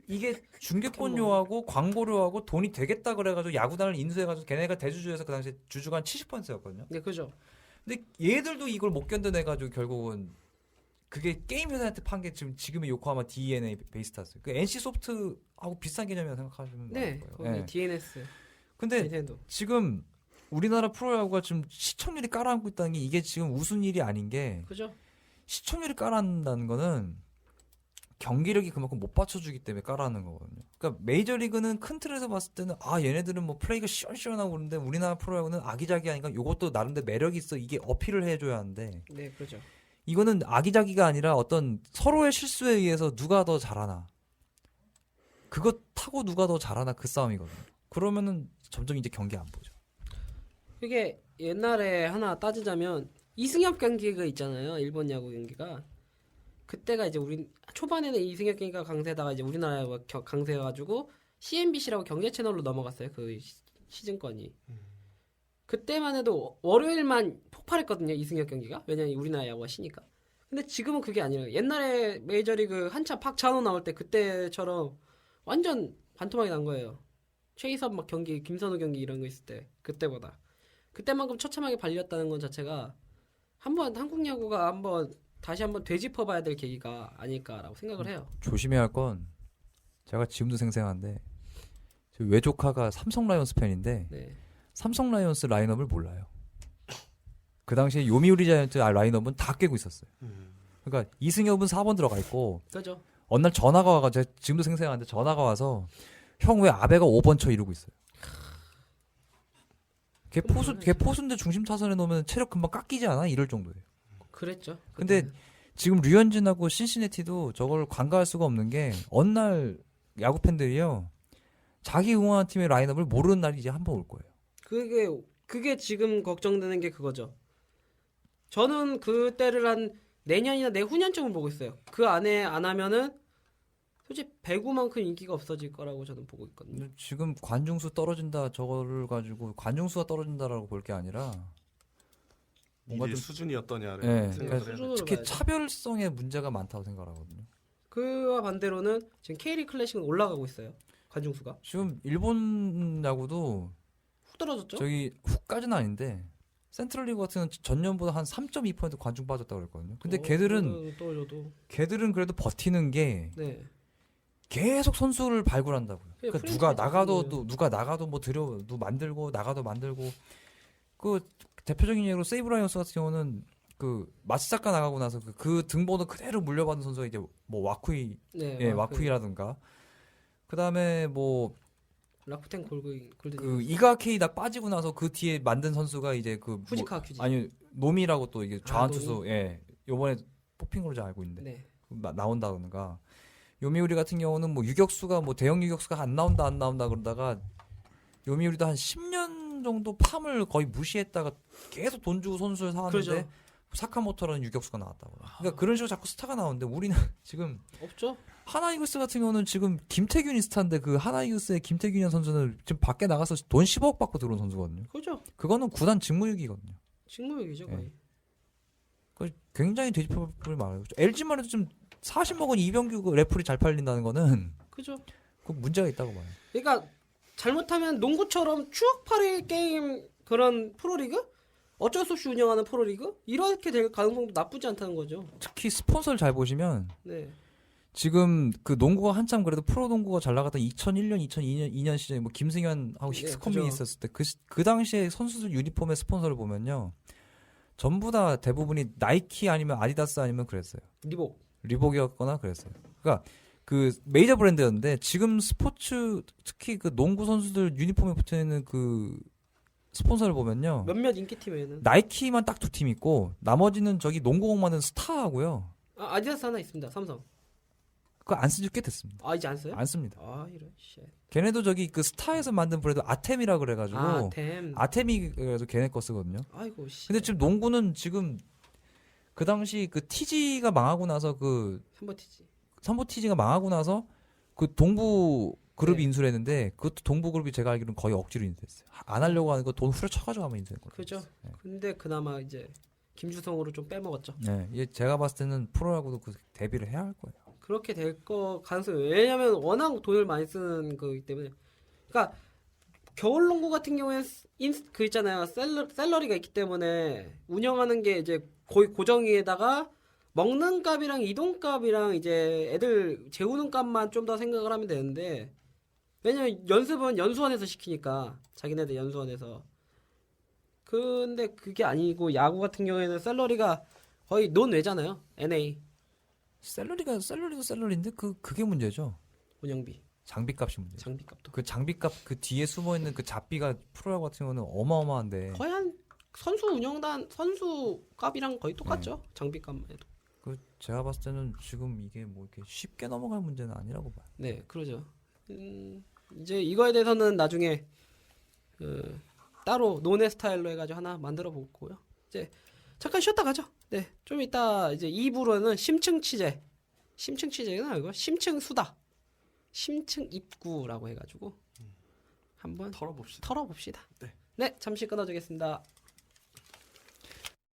이게 중계권료하고 광고료하고 돈이 되겠다 그래가지고 야구단을 인수해가지고 걔네가 대주주에서 그 당시에 주주가 한 70%였거든요. 네, 그죠. 근데 얘들도 이걸 못 견뎌내가지고 결국은 그게 게임 회사한테 판 게 지금의 요코하마 DNA 베이스타스. 그 NC 소프트하고 비슷한 개념이라고 생각하시면 네, 될 거기 거예요. 예. DNS, 근데 닌텐도. 지금 우리나라 프로야구가 지금 시청률이 깔아앉고 있다는 게 이게 지금 우스운 일이 아닌 게 그죠? 시청률이 깔아앉는다는 거는 경기력이 그만큼 못 받쳐주기 때문에 깔아앉는 거거든요. 그러니까 메이저리그는 큰 틀에서 봤을 때는 얘네들은 뭐 플레이가 시원시원하고 그러는데 우리나라 프로야구는 아기자기하니까 이것도 나름대로 매력이 있어. 이게 어필을 해줘야 하는데 네, 그렇죠. 이거는 아기자기가 아니라 어떤 서로의 실수에 의해서 누가 더 잘하나 그거 타고 누가 더 잘하나 그 싸움이거든요. 그러면은 점점 이제 경기 안 보죠. 그게 옛날에 하나 따지자면 이승엽 경기가 있잖아요. 일본 야구 경기가. 그때가 이제 우리 초반에는 이승엽 경기가 강세다가 이제 우리나라가 강세여가지고 CNBC라고 경제 채널로 넘어갔어요. 그 시즌권이. 그때만 해도 월요일만 폭발했거든요. 이승엽 경기가. 왜냐면 우리나라 야구가 쉬니까. 근데 지금은 그게 아니에요. 옛날에 메이저리그 한참 박찬호 나올 때 그때처럼 완전 반토막이 난 거예요. 최희섭 막 경기, 김선우 경기 이런 거 있을 때 그때보다. 그때만큼 처참하게 발렸다는 건 자체가 한번 한국 야구가 다시 한번 되짚어봐야 될 계기가 아닐까라고 생각을 해요. 조심해야 할 건 제가 지금도 생생한데 저 외조카가 삼성 라이온스 팬인데 네. 삼성 라이온스 라인업을 몰라요. 그 당시에 요미우리 자이언트 라인업은 다 깨고 있었어요. 그러니까 이승엽은 4번 들어가 있고 그죠? 어느 날 전화가 와가지고 제가 지금도 생생한데 전화가 와서 형 왜 아베가 5번 쳐 이러고 있어요. 걔 포수인데 중심 타선에 놓으면 체력 금방 깎이지 않아? 이럴 정도예요. 그랬죠. 근데 그때는. 지금 류현진하고 신시내티도 저걸 간과할 수가 없는 게 어느 날 야구 팬들이요 자기 응원하는 팀의 라인업을 모르는 날이 이제 한 번 올 거예요. 그게 지금 걱정되는 게 그거죠. 저는 그때를 한 내년이나 내후년쯤을 보고 있어요. 그 안에 안 하면은 솔직히 배구만큼 인기가 없어질 거라고 저는 보고 있거든요. 근데 지금 관중수 떨어진다 저거를 가지고 관중수가 떨어진다라고 볼 게 아니라 뭔가 이게 좀 수준이 어떠냐를 네, 생각을 그러니까 해야 돼. 수준으로 특히 봐야죠. 차별성의 문제가 많다고 생각하거든요. 그와 반대로는 지금 K리그 클래식은 올라가고 있어요. 관중수가 지금 일본 야구도 훅 떨어졌죠? 저기 훅까지는 아닌데 센트럴리그 같은 경우는 전년보다 한 3.2% 관중 빠졌다고 그랬거든요. 근데 걔들은 그래도 버티는 게 네. 계속 선수를 발굴한다고요. 그러니까 프랜차이즈 누가 나가도 뭐 만들고 나가도 만들고 그 대표적인 예로 세이브 라이온스 같은 경우는 그 마츠사카 나가고 나서 그 등번호 그대로 물려받은 선수가 이제 뭐 와쿠이 네, 와쿠이라든가 그다음에 뭐 라쿠텐 골든 그 이가케이 다 빠지고 나서 그 뒤에 만든 선수가 이제 그 후지카 큐지. 아니 노미라고 또 이게 좌완 투수 노미? 예 요번에 뽑힌 걸로 잘 알고 있는데 네. 나온다던가 요미우리 같은 경우는 뭐 유격수가 뭐 대형 유격수가 안 나온다 그러다가 요미우리도 한 10년 정도 팜을 거의 무시했다가 계속 돈 주고 선수를 사왔는데 그렇죠. 사카모토라는 유격수가 나왔다고. 그러니까 그런 식으로 자꾸 스타가 나오는데 우리는 지금 없죠? 하나이글스 같은 경우는 지금 김태균이 스타인데 그 하나이글스의 김태균이라는 선수는 지금 밖에 나가서 돈 10억 받고 들어온 선수거든요. 그죠? 그거는 구단 직무유기거든요. 직무유기죠 거의. 그 굉장히 되짚어볼 많아요. LG만 해도 좀 40억원 이병규 그 레플이 잘 팔린다는 거는 그죠? 그 문제가 있다고 봐요. 그러니까 잘못하면 농구처럼 추억팔이 게임 그런 프로리그? 어쩔 수 없이 운영하는 프로리그? 이렇게 될 가능성도 나쁘지 않다는 거죠. 특히 스폰서를 잘 보시면 네. 지금 그 농구가 한참 그래도 프로 농구가 잘 나갔던 2001년, 2년 시절에 뭐 김승현하고 네, 힉스컴이 그죠. 있었을 때 그 당시에 선수들 유니폼의 스폰서를 보면요. 전부 다 대부분이 나이키 아니면 아디다스 아니면 그랬어요. 리복이었거나 그랬어요. 그러니까 그 메이저 브랜드였는데 지금 스포츠 특히 그 농구 선수들 유니폼에 붙어 있는 그 스폰서를 보면요. 몇몇 인기팀에는 나이키만 딱 두 팀 있고 나머지는 저기 농구공 만든 스타하고요. 아디다스 하나 있습니다. 삼성. 그거 안 쓴 지 꽤 됐습니다. 이제 안 써요? 안 씁니다. 이런 쉣. 걔네도 저기 그 스타에서 만든 브랜드 아템이라 그래가지고 템. 아템이 그래서 걔네 거 쓰거든요. 아이고 씨. 근데 지금 농구는 지금 그 당시 그 TG가 망하고 나서 그 삼보 TG가 망하고 나서 그 동부 그룹이 네. 인수했는데 그것도 동부 그룹이 제가 알기로는 거의 억지로 인수했어요. 안 하려고 하는 거 돈 후려쳐가지고 하면 인수한 거예요. 그죠. 근데 그나마 이제 김주성으로 좀 빼먹었죠. 네, 이게 제가 봤을 때는 프로야구도 그 대비를 해야 할 거예요. 그렇게 될 거 가능성이 왜냐면 워낙 돈을 많이 쓰는 거기 때문에. 그러니까 겨울농구 같은 경우에 그 있잖아요. 셀러리가 있기 때문에 운영하는 게 이제 거의 고정위에다가 먹는 값이랑 이동 값이랑 이제 애들 재우는 값만 좀 더 생각을 하면 되는데 왜냐면 연습은 연수원에서 시키니까 자기네들 연수원에서 근데 그게 아니고 야구 같은 경우에는 셀러리가 거의 논외잖아요. NA 샐러리도 샐러리인데 그게 문제죠. 운영비 장비값이 문제. 장비값도 그 장비값 그 뒤에 숨어 있는 그 잡비가 프로야구 같은 경우는 어마어마한데. 거의 한 선수 운영단 선수 값이랑 거의 똑같죠. 장비값만 해도. 그 제가 봤을 때는 지금 이게 뭐 이렇게 쉽게 넘어갈 문제는 아니라고 봐요. 네, 그러죠. 이제 이거에 대해서는 나중에 따로 논의 스타일로 해가지고 하나 만들어 보고요. 이제 잠깐 쉬었다 가죠. 네, 좀 이따 이제 2부로는 심층 취재는 아니고 심층 수다, 심층 입구라고 해가지고 한번 털어봅시다. 털어봅시다. 네. 네, 잠시 끊어주겠습니다.